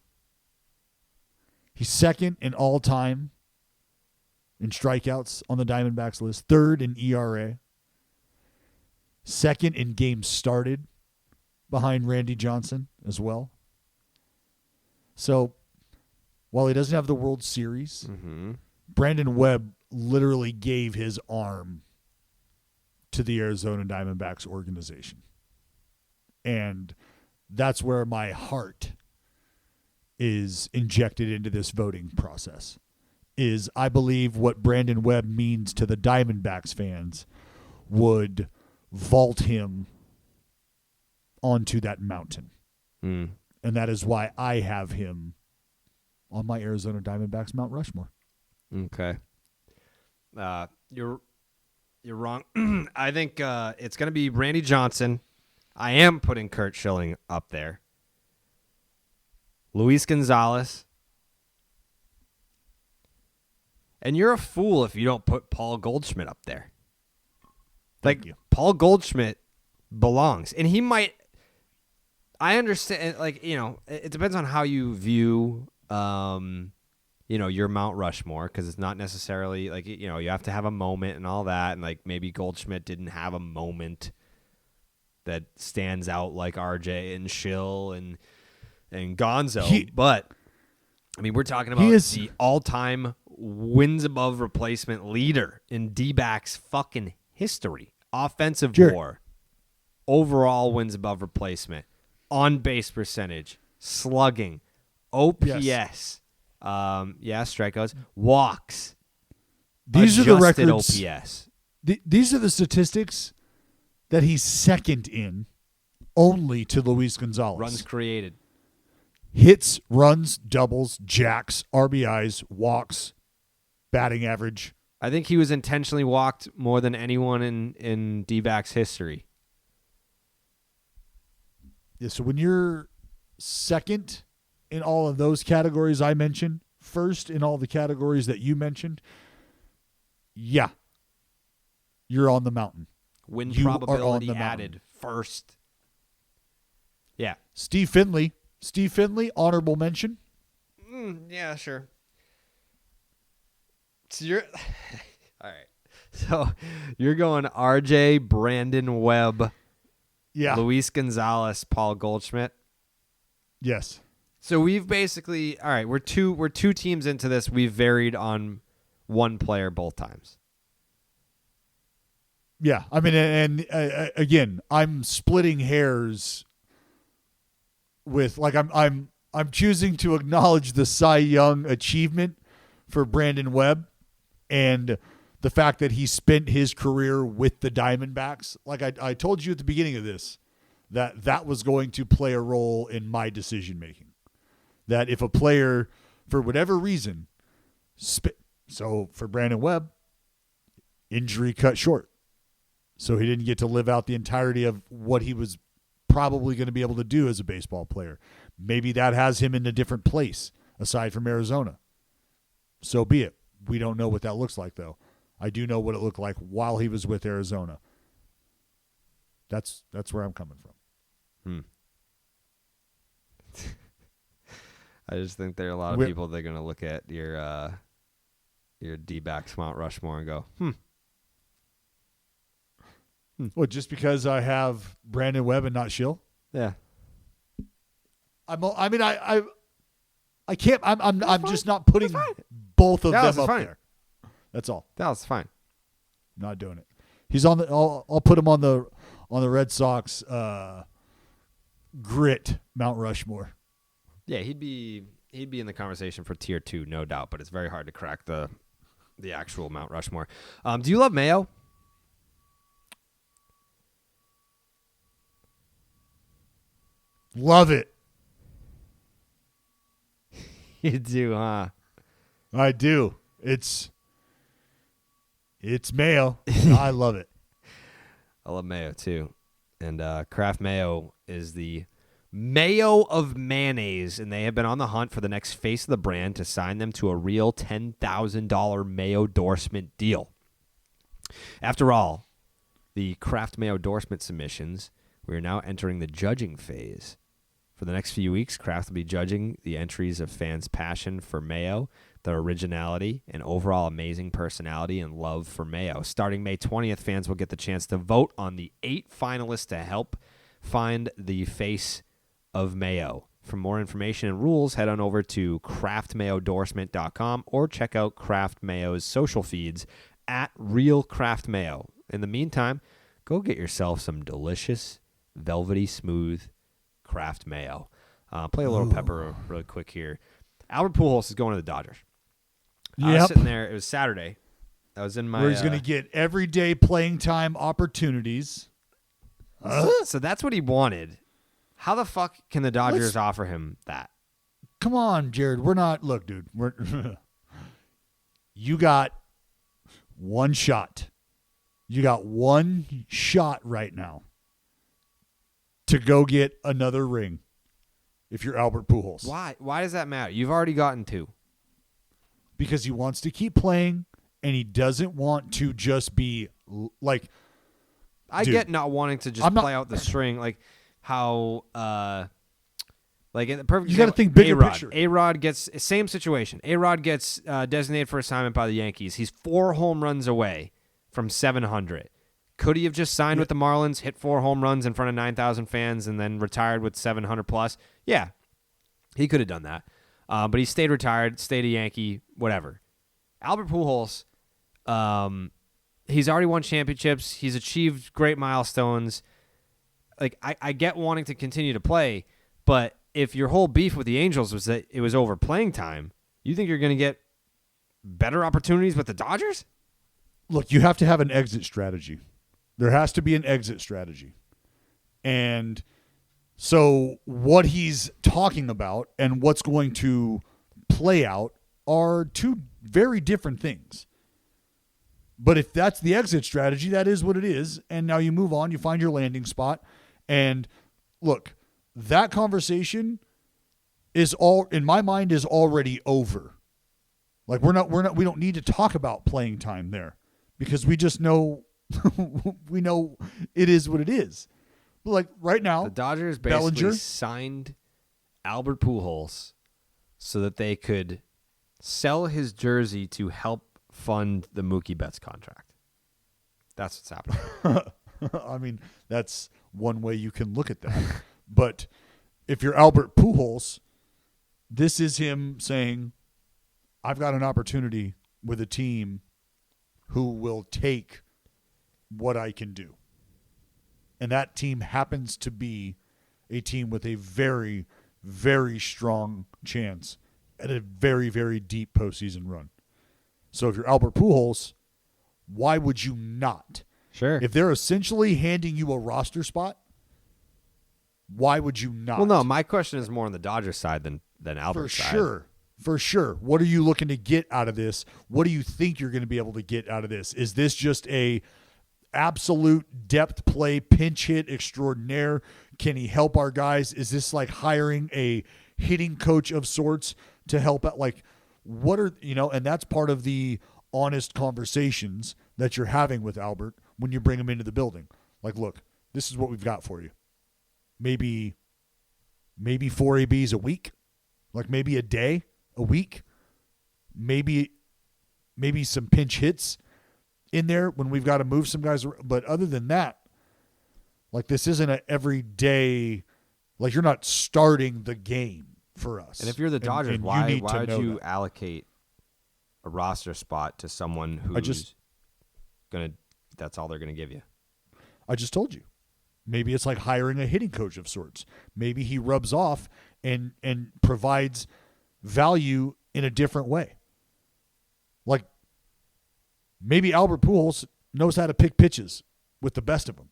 [SPEAKER 2] He's second in all-time in strikeouts on the Diamondbacks list, third in ERA, second in games started behind Randy Johnson as well. So while he doesn't have the World Series, Brandon Webb literally gave his arm to the Arizona Diamondbacks organization. And that's where my heart is injected into this voting process. Is I believe what Brandon Webb means to the Diamondbacks fans would vault him onto that mountain.
[SPEAKER 3] Mm.
[SPEAKER 2] And that is why I have him on my Arizona Diamondbacks Mount Rushmore.
[SPEAKER 3] Okay. You're wrong. I think it's going to be Randy Johnson. I am putting Kurt Schilling up there. Luis Gonzalez. And you're a fool if you don't put Paul Goldschmidt up there.
[SPEAKER 2] Thank you.
[SPEAKER 3] Paul Goldschmidt belongs. And he might... I understand, it depends on how you view, your Mount Rushmore, because it's not necessarily, you have to have a moment and all that, and, maybe Goldschmidt didn't have a moment that stands out like RJ and Schill and Gonzo. But, we're talking about the all-time wins above replacement leader in D-backs fucking history. Offensive WAR, overall wins above replacement, on-base percentage, slugging, OPS, strikeouts, walks.
[SPEAKER 2] These are the records.
[SPEAKER 3] OPS.
[SPEAKER 2] These are the statistics that he's second in, only to Luis Gonzalez.
[SPEAKER 3] Runs created.
[SPEAKER 2] Hits, runs, doubles, jacks, RBIs, walks, batting average.
[SPEAKER 3] I think he was intentionally walked more than anyone in D-backs history.
[SPEAKER 2] Yeah, so when you're second in all of those categories I mentioned, first in all the categories that you mentioned, you're on the mountain.
[SPEAKER 3] Win
[SPEAKER 2] You
[SPEAKER 3] probability
[SPEAKER 2] are on the
[SPEAKER 3] added first. Yeah.
[SPEAKER 2] Steve Finley, honorable mention.
[SPEAKER 3] Yeah, sure. So you're all right. So you're going RJ, Brandon Webb, Luis Gonzalez, Paul Goldschmidt.
[SPEAKER 2] Yes.
[SPEAKER 3] So we've basically we're two teams into this. We've varied on one player both times.
[SPEAKER 2] Yeah, and again, I'm splitting hairs with I'm choosing to acknowledge the Cy Young achievement for Brandon Webb and the fact that he spent his career with the Diamondbacks. Like I told you at the beginning of this, that was going to play a role in my decision making. That if a player, for whatever reason, so for Brandon Webb, injury cut short. So he didn't get to live out the entirety of what he was probably going to be able to do as a baseball player. Maybe that has him in a different place aside from Arizona. So be it. We don't know what that looks like, though. I do know what it looked like while he was with Arizona. That's where I'm coming from.
[SPEAKER 3] I just think there are a lot of people that are going to look at your D-backs Mount Rushmore and go,
[SPEAKER 2] Well, just because I have Brandon Webb and not Schill?
[SPEAKER 3] Yeah.
[SPEAKER 2] I can't. I'm just not putting both of them up there. That's all.
[SPEAKER 3] That's fine.
[SPEAKER 2] I'm not doing it. He's on the. I'll put him on the Red Sox grit Mount Rushmore.
[SPEAKER 3] Yeah, he'd be in the conversation for tier 2, no doubt. But it's very hard to crack the actual Mount Rushmore. Do you love Mayo?
[SPEAKER 2] Love it.
[SPEAKER 3] You do, huh?
[SPEAKER 2] I do. It's mayo. I love it.
[SPEAKER 3] I love mayo too. And Kraft Mayo is the mayo of mayonnaise, and they have been on the hunt for the next face of the brand to sign them to a real $10,000 mayo endorsement deal. After all, the Kraft Mayo endorsement submissions, we are now entering the judging phase. For the next few weeks, Kraft will be judging the entries of fans' passion for mayo, their originality, and overall amazing personality and love for mayo. Starting May 20th, fans will get the chance to vote on the 8 finalists to help find the face of mayo. For more information and rules, head on over to craftmayoendorsement.com or check out Kraft Mayo's social feeds at Real Kraft Mayo. In the meantime, go get yourself some delicious, velvety smooth Kraft Mayo. Play a little pepper really quick here. Albert Pujols is going to the Dodgers. I was sitting there. It was Saturday. I was in my.
[SPEAKER 2] Where he's going to get everyday playing time opportunities.
[SPEAKER 3] So that's what he wanted. How the fuck can the Dodgers offer him that?
[SPEAKER 2] Come on, Jared. We're not. Look, dude. You got one shot. You got one shot right now to go get another ring if you're Albert Pujols.
[SPEAKER 3] Why? Why does that matter? You've already gotten 2.
[SPEAKER 2] Because he wants to keep playing and he doesn't want to just be like.
[SPEAKER 3] I get not wanting to just play out the string, like how, like in the perfect.
[SPEAKER 2] You got to think bigger picture.
[SPEAKER 3] A-Rod gets same situation. A-Rod gets designated for assignment by the Yankees. He's 4 home runs away from 700. Could he have just signed with the Marlins, hit 4 home runs in front of 9,000 fans, and then retired with 700 plus? Yeah, he could have done that. But he stayed retired, stayed a Yankee, whatever. Albert Pujols, he's already won championships. He's achieved great milestones. Like I get wanting to continue to play, but if your whole beef with the Angels was that it was over playing time, you think you're going to get better opportunities with the Dodgers?
[SPEAKER 2] Look, you have to have an exit strategy. There has to be an exit strategy. And so what he's talking about and what's going to play out are 2 very different things. But if that's the exit strategy, that is what it is. And now you move on, you find your landing spot. And look, that conversation is in my mind is already over. Like we don't need to talk about playing time there because we just know we know it is what it is. But like right now,
[SPEAKER 3] the Dodgers basically
[SPEAKER 2] Bellinger
[SPEAKER 3] signed Albert Pujols so that they could sell his jersey to help fund the Mookie Betts contract. That's what's happening.
[SPEAKER 2] I mean, that's one way you can look at that. But if you're Albert Pujols, this is him saying, I've got an opportunity with a team who will take what I can do. And that team happens to be a team with a very, very strong chance at a very, very deep postseason run. So if you're Albert Pujols, why would you not?
[SPEAKER 3] Sure.
[SPEAKER 2] If they're essentially handing you a roster spot, why would you not?
[SPEAKER 3] Well, no, my question is more on the Dodgers side than Albert's side.
[SPEAKER 2] For sure. What are you looking to get out of this? What do you think you're going to be able to get out of this? Is this just a absolute depth play, pinch hit extraordinaire? Can he help our guys? Is this like hiring a hitting coach of sorts to help out? Like, what are, and that's part of the honest conversations that you're having with Albert when you bring him into the building. Like, look, this is what we've got for you. Maybe 4 ABs a week, like maybe a day, a week, maybe some pinch hits in there when we've got to move some guys. But other than that, like this isn't an everyday, like you're not starting the game for us.
[SPEAKER 3] And if you're the Dodgers, why would you allocate a roster spot to someone who's that's all they're going to give you?
[SPEAKER 2] I just told you. Maybe it's like hiring a hitting coach of sorts. Maybe he rubs off and provides value in a different way. Like maybe Albert Pujols knows how to pick pitches with the best of them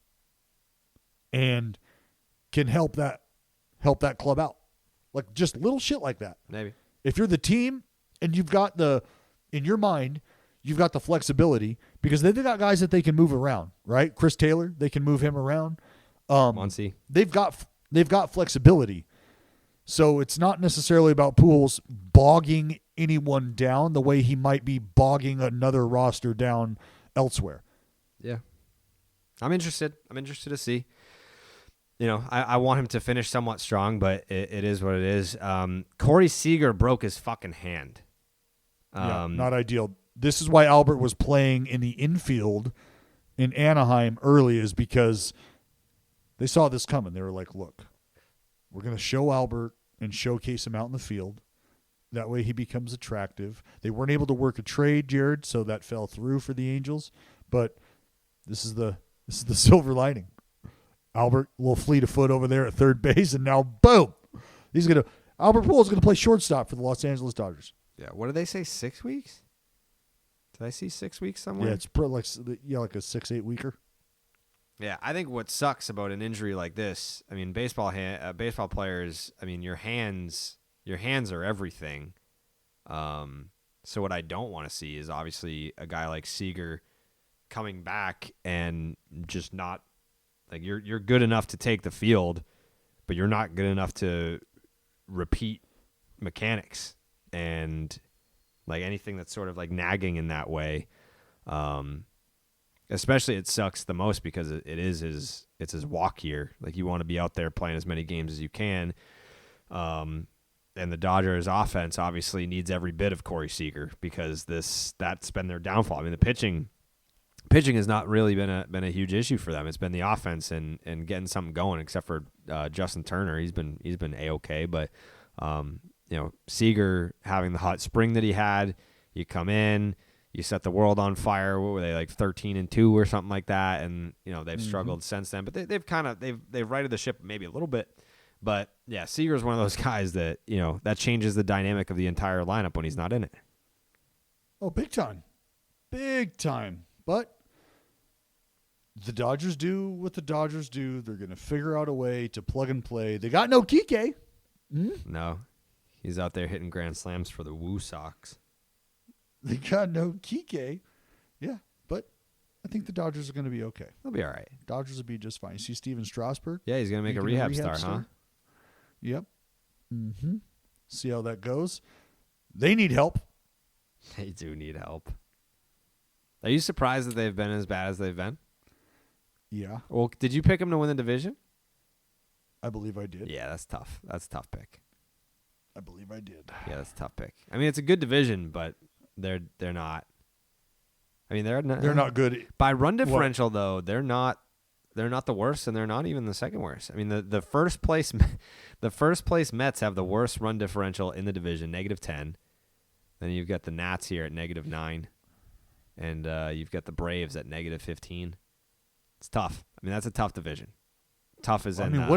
[SPEAKER 2] and can help that club out. Like just little shit like that.
[SPEAKER 3] Maybe.
[SPEAKER 2] If you're the team and you've got in your mind, you've got the flexibility because they've got guys that they can move around, right? Chris Taylor, they can move him around.
[SPEAKER 3] Muncy.
[SPEAKER 2] They've got flexibility. So it's not necessarily about Pujols bogging anyone down the way he might be bogging another roster down elsewhere.
[SPEAKER 3] Yeah. I'm interested. I'm interested to see. I want him to finish somewhat strong, but it is what it is. Corey Seager broke his fucking hand.
[SPEAKER 2] Not ideal. This is why Albert was playing in the infield in Anaheim early, is because they saw this coming. They were like, look, we're going to show Albert and showcase him out in the field. That way he becomes attractive. They weren't able to work a trade, Jared, so that fell through for the Angels. But this is the silver lining. Albert, a little fleet of foot over there at third base, and now boom, Albert Pujols is going to play shortstop for the Los Angeles Dodgers.
[SPEAKER 3] Yeah. What did they say? 6 weeks? Did I see 6 weeks somewhere?
[SPEAKER 2] Yeah, it's like a 6-8 weeker.
[SPEAKER 3] Yeah, I think what sucks about an injury like this, I mean, baseball players, I mean, your hands are everything. So what I don't want to see is obviously a guy like Seager coming back and just not like you're good enough to take the field, but you're not good enough to repeat mechanics and like anything that's sort of like nagging in that way. Especially it sucks the most because it's his walk year. Like you want to be out there playing as many games as you can. And the Dodgers offense obviously needs every bit of Corey Seager because that's been their downfall. I mean, the pitching has not really been a huge issue for them. It's been the offense and getting something going, except for Justin Turner. He's been A-okay, but Seager having the hot spring that he had, you come in, you set the world on fire. What were they, like 13-2 or something like that? And they've struggled since then, but they've righted the ship maybe a little bit. But yeah, Seager is one of those guys that that changes the dynamic of the entire lineup when he's not in it.
[SPEAKER 2] Oh, big time. But the Dodgers do what the Dodgers do. They're going to figure out a way to plug and play. They got no Kike.
[SPEAKER 3] No, he's out there hitting grand slams for the Woo Sox.
[SPEAKER 2] They got no Kike. Yeah, but I think the Dodgers are going to be okay.
[SPEAKER 3] They'll be all right.
[SPEAKER 2] Dodgers will be just fine. You see Steven Strasburg?
[SPEAKER 3] Yeah, he's going to make a rehab star, huh?
[SPEAKER 2] Yep. Mm-hmm. See how that goes. They need help.
[SPEAKER 3] They do need help. Are you surprised that they've been as bad as they've been?
[SPEAKER 2] Yeah.
[SPEAKER 3] Well, did you pick them to win the division?
[SPEAKER 2] I believe I did.
[SPEAKER 3] Yeah, that's tough. That's a tough pick.
[SPEAKER 2] I believe I did.
[SPEAKER 3] Yeah, that's a tough pick. I mean, it's a good division, but they're not. I mean, they're
[SPEAKER 2] not good
[SPEAKER 3] by run differential though. They're not the worst, and they're not even the second worst. I mean, the first place Mets have the worst run differential in the division, -10. Then you've got the Nats here at -9, and you've got the Braves at -15. It's tough. I mean, that's a tough division. Tough as in.
[SPEAKER 2] I mean,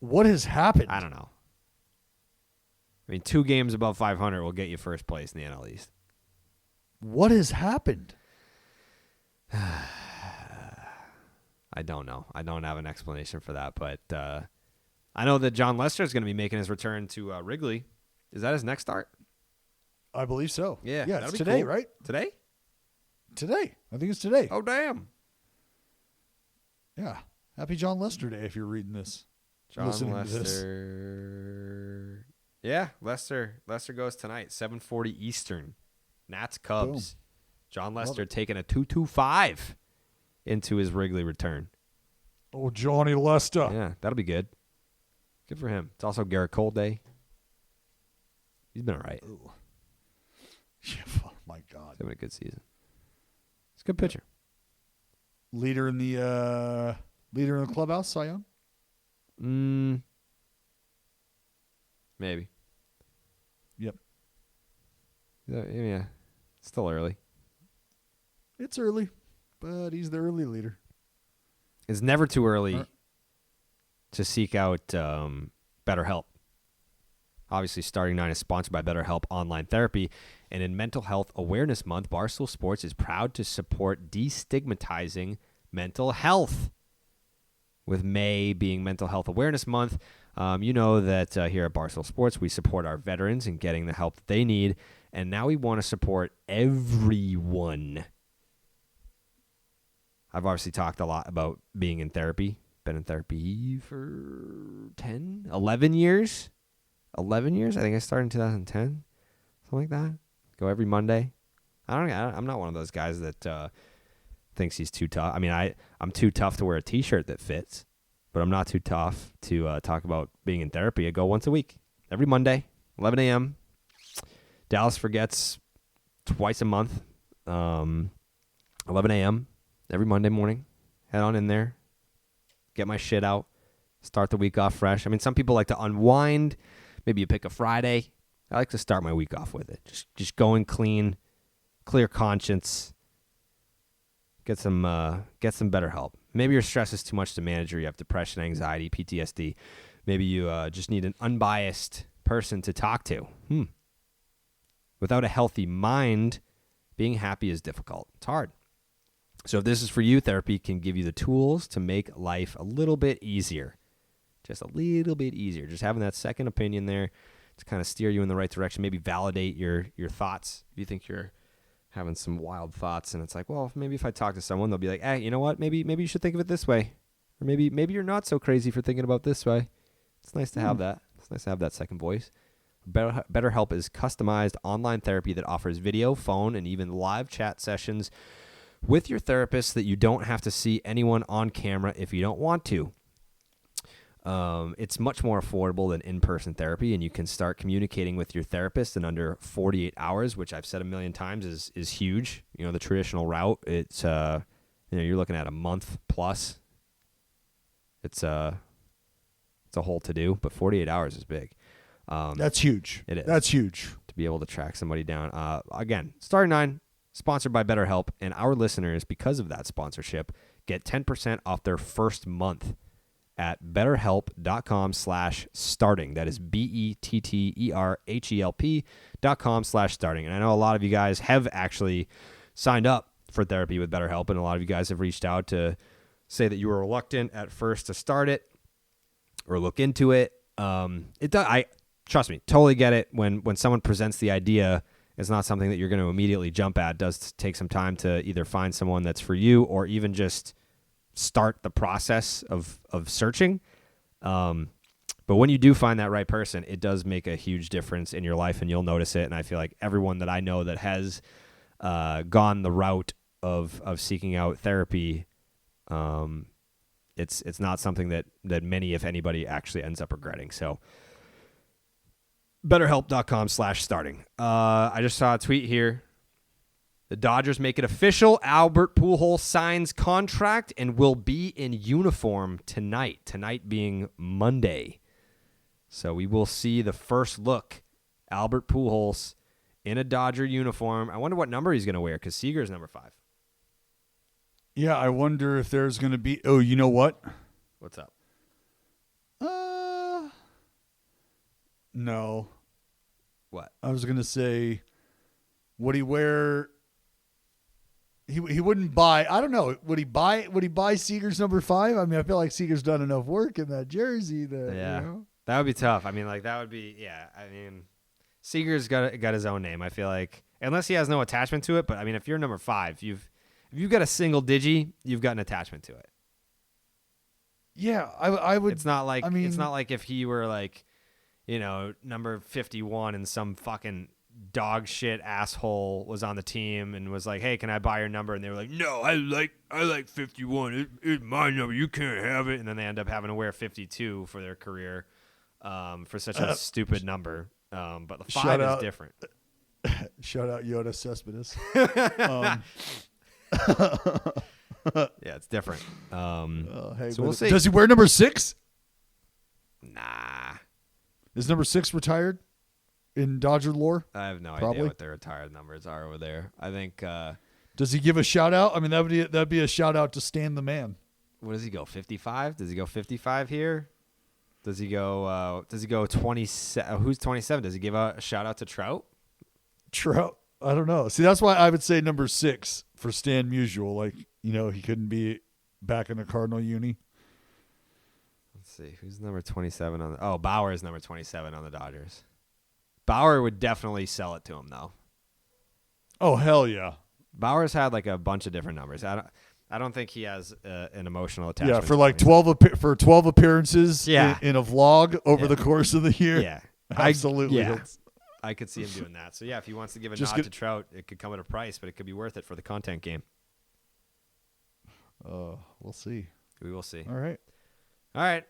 [SPEAKER 2] what has happened?
[SPEAKER 3] I don't know. I mean, 2 games above 500 will get you first place in the NL East.
[SPEAKER 2] What has happened?
[SPEAKER 3] I don't know. I don't have an explanation for that, but I know that John Lester is going to be making his return to Wrigley. Is that his next start?
[SPEAKER 2] I believe so.
[SPEAKER 3] Yeah,
[SPEAKER 2] it's today,
[SPEAKER 3] cool.
[SPEAKER 2] right?
[SPEAKER 3] Today?
[SPEAKER 2] Today. I think it's today.
[SPEAKER 3] Oh, damn.
[SPEAKER 2] Yeah. Happy John Lester Day if you're reading this.
[SPEAKER 3] John Lester. Yeah, Lester goes tonight, 7:40 Eastern. Nats Cubs. Boom. John Lester taking a 2.25 into his Wrigley return.
[SPEAKER 2] Oh, Johnny Lester.
[SPEAKER 3] Yeah, that'll be good. Good for him. It's also Garrett Cole Day. He's been all right.
[SPEAKER 2] Ooh. Yeah, oh my God.
[SPEAKER 3] He's having a good season. He's a good pitcher.
[SPEAKER 2] Leader in the clubhouse, Cy Young?
[SPEAKER 3] Maybe.
[SPEAKER 2] Yep.
[SPEAKER 3] Yeah. Still early.
[SPEAKER 2] It's early, but he's the early leader.
[SPEAKER 3] It's never too early to seek out BetterHelp. Obviously, Starting 9 is sponsored by BetterHelp Online Therapy. And in Mental Health Awareness Month, Barstool Sports is proud to support destigmatizing mental health. With May being Mental Health Awareness Month, You know that here at Barstool Sports, we support our veterans in getting the help that they need, and now we want to support everyone. I've obviously talked a lot about being in therapy. Been in therapy for 11 years. 11 years? I think I started in 2010. Something like that. Go every Monday. I'm not one of those guys that thinks he's too tough. I mean, I'm too tough to wear a T-shirt that fits, but I'm not too tough to talk about being in therapy. I go once a week, every Monday, 11 a.m. Dallas forgets twice a month, 11 a.m. every Monday morning. Head on in there, get my shit out, start the week off fresh. I mean, some people like to unwind. Maybe you pick a Friday. I like to start my week off with it. Just going clean, clear conscience. Get some better help. Maybe your stress is too much to manage, or you have depression, anxiety, PTSD. Maybe you just need an unbiased person to talk to. Without a healthy mind, being happy is difficult. It's hard. So if this is for you, therapy can give you the tools to make life a little bit easier. Just a little bit easier. Just having that second opinion there to kind of steer you in the right direction, maybe validate your thoughts. If you think you're having some wild thoughts and it's like, well, maybe if I talk to someone, they'll be like, hey, you know what? Maybe you should think of it this way. Or maybe you're not so crazy for thinking about this way. It's nice to have that. It's nice to have that second voice. BetterHelp is customized online therapy that offers video, phone, and even live chat sessions with your therapist that you don't have to see anyone on camera if you don't want to. It's much more affordable than in-person therapy, and you can start communicating with your therapist in under 48 hours, which I've said a million times is huge. You know, the traditional route, it's you're looking at a month plus. It's a whole to do, but 48 hours is big.
[SPEAKER 2] That's huge.
[SPEAKER 3] It is.
[SPEAKER 2] That's huge.
[SPEAKER 3] To be able to track somebody down. Again, Star 9, sponsored by BetterHelp, and our listeners, because of that sponsorship, get 10% off their first month at betterhelp.com/starting. That is BETTERHELP.com/starting. And I know a lot of you guys have actually signed up for therapy with BetterHelp, and a lot of you guys have reached out to say that you were reluctant at first to start it or look into it. Trust me, totally get it. When someone presents the idea, it's not something that you're going to immediately jump at. It does take some time to either find someone that's for you or even just start the process of searching. But when you do find that right person, it does make a huge difference in your life, and you'll notice it. And I feel like everyone that I know that has gone the route of seeking out therapy, it's not something that many, if anybody, actually ends up regretting. So BetterHelp.com/starting. I just saw a tweet here. The Dodgers make it official. Albert Pujols signs contract and will be in uniform tonight. Tonight being Monday. So we will see the first look. Albert Pujols in a Dodger uniform. I wonder what number he's going to wear because Seager's number 5.
[SPEAKER 2] Yeah, I wonder if there's going to be... Oh, you know what?
[SPEAKER 3] What's up?
[SPEAKER 2] No.
[SPEAKER 3] What?
[SPEAKER 2] I was going to say, would he wear... He wouldn't buy... I don't know. Would he buy Seager's number 5? I mean, I feel like Seager's done enough work in that jersey.
[SPEAKER 3] Yeah.
[SPEAKER 2] You know?
[SPEAKER 3] That would be tough. I mean, like, that would be... Yeah, I mean, Seager's got his own name, I feel like. Unless he has no attachment to it. But, I mean, if you're number 5, if you've got a single digi, you've got an attachment to it.
[SPEAKER 2] Yeah, I would...
[SPEAKER 3] It's not like...
[SPEAKER 2] I mean,
[SPEAKER 3] it's not like if he were, like, you know, number 51 and some fucking dog shit asshole was on the team and was like, hey, can I buy your number? And they were like, no, I like 51. It's my number. You can't have it. And then they end up having to wear 52 for their career for such a stupid number. But the 5 is different.
[SPEAKER 2] Shout out Yoda Cespedes.
[SPEAKER 3] Yeah, it's different.
[SPEAKER 2] Hey,
[SPEAKER 3] so we'll see.
[SPEAKER 2] Does he wear number 6?
[SPEAKER 3] Nah.
[SPEAKER 2] Is number 6 retired in Dodger lore?
[SPEAKER 3] I have no
[SPEAKER 2] Probably.
[SPEAKER 3] idea what their retired numbers are over there. I think.
[SPEAKER 2] Does he give a shout out? I mean, that'd be a shout out to Stan the Man.
[SPEAKER 3] What does he go? 55? Does he go 55 here? Does he go? 27? Who's 27? Does he give a shout out to Trout?
[SPEAKER 2] Trout. I don't know. See, that's why I would say number 6 for Stan Musial. Like, you know, he couldn't be back in the Cardinal uni.
[SPEAKER 3] Let's see. Who's number 27 on the... Oh, Bauer is number 27 on the Dodgers. Bauer would definitely sell it to him, though.
[SPEAKER 2] Oh, hell yeah.
[SPEAKER 3] Bauer's had like a bunch of different numbers. I don't think he has an emotional attachment.
[SPEAKER 2] Yeah, for like 12 appearances
[SPEAKER 3] Yeah.
[SPEAKER 2] in a vlog over the course of the year.
[SPEAKER 3] Yeah.
[SPEAKER 2] Absolutely.
[SPEAKER 3] I could see him doing that. So, yeah, if he wants to give a
[SPEAKER 2] Just
[SPEAKER 3] nod to Trout, it could come at a price, but it could be worth it for the content game.
[SPEAKER 2] We'll see.
[SPEAKER 3] We will see.
[SPEAKER 2] All right.
[SPEAKER 3] All right.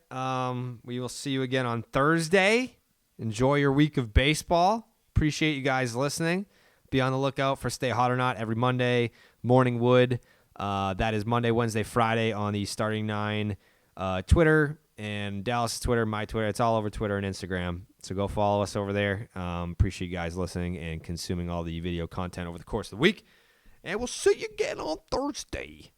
[SPEAKER 3] We will see you again on Thursday. Enjoy your week of baseball. Appreciate you guys listening. Be on the lookout for Stay Hot or Not every Monday, Morning Wood. That is Monday, Wednesday, Friday on the Starting Nine Twitter and Dallas Twitter, my Twitter. It's all over Twitter and Instagram. So go follow us over there. Appreciate you guys listening and consuming all the video content over the course of the week. And we'll see you again on Thursday.